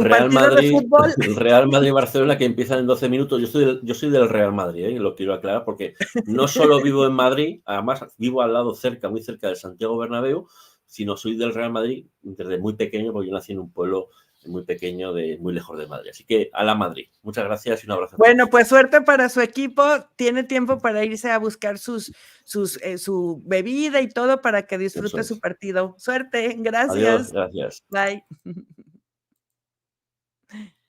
Speaker 1: partido
Speaker 2: Madrid,
Speaker 1: de fútbol.
Speaker 2: el Real Madrid-Barcelona que empiezan en 12 minutos. Yo soy del Real Madrid, lo quiero aclarar, porque no solo vivo en Madrid, además vivo al lado muy cerca del Santiago Bernabéu, sino soy del Real Madrid desde muy pequeño, porque yo nací en un pueblo muy pequeño, muy lejos de Madrid. Así que a la Madrid. Muchas gracias y un abrazo a
Speaker 1: Bueno,
Speaker 2: todos.
Speaker 1: pues suerte para su equipo. Tiene tiempo para irse a buscar su bebida y todo para que disfrute
Speaker 2: Eso
Speaker 1: su
Speaker 2: es.
Speaker 1: partido. Suerte,
Speaker 2: Adiós,
Speaker 1: gracias.
Speaker 2: gracias.
Speaker 1: Bye.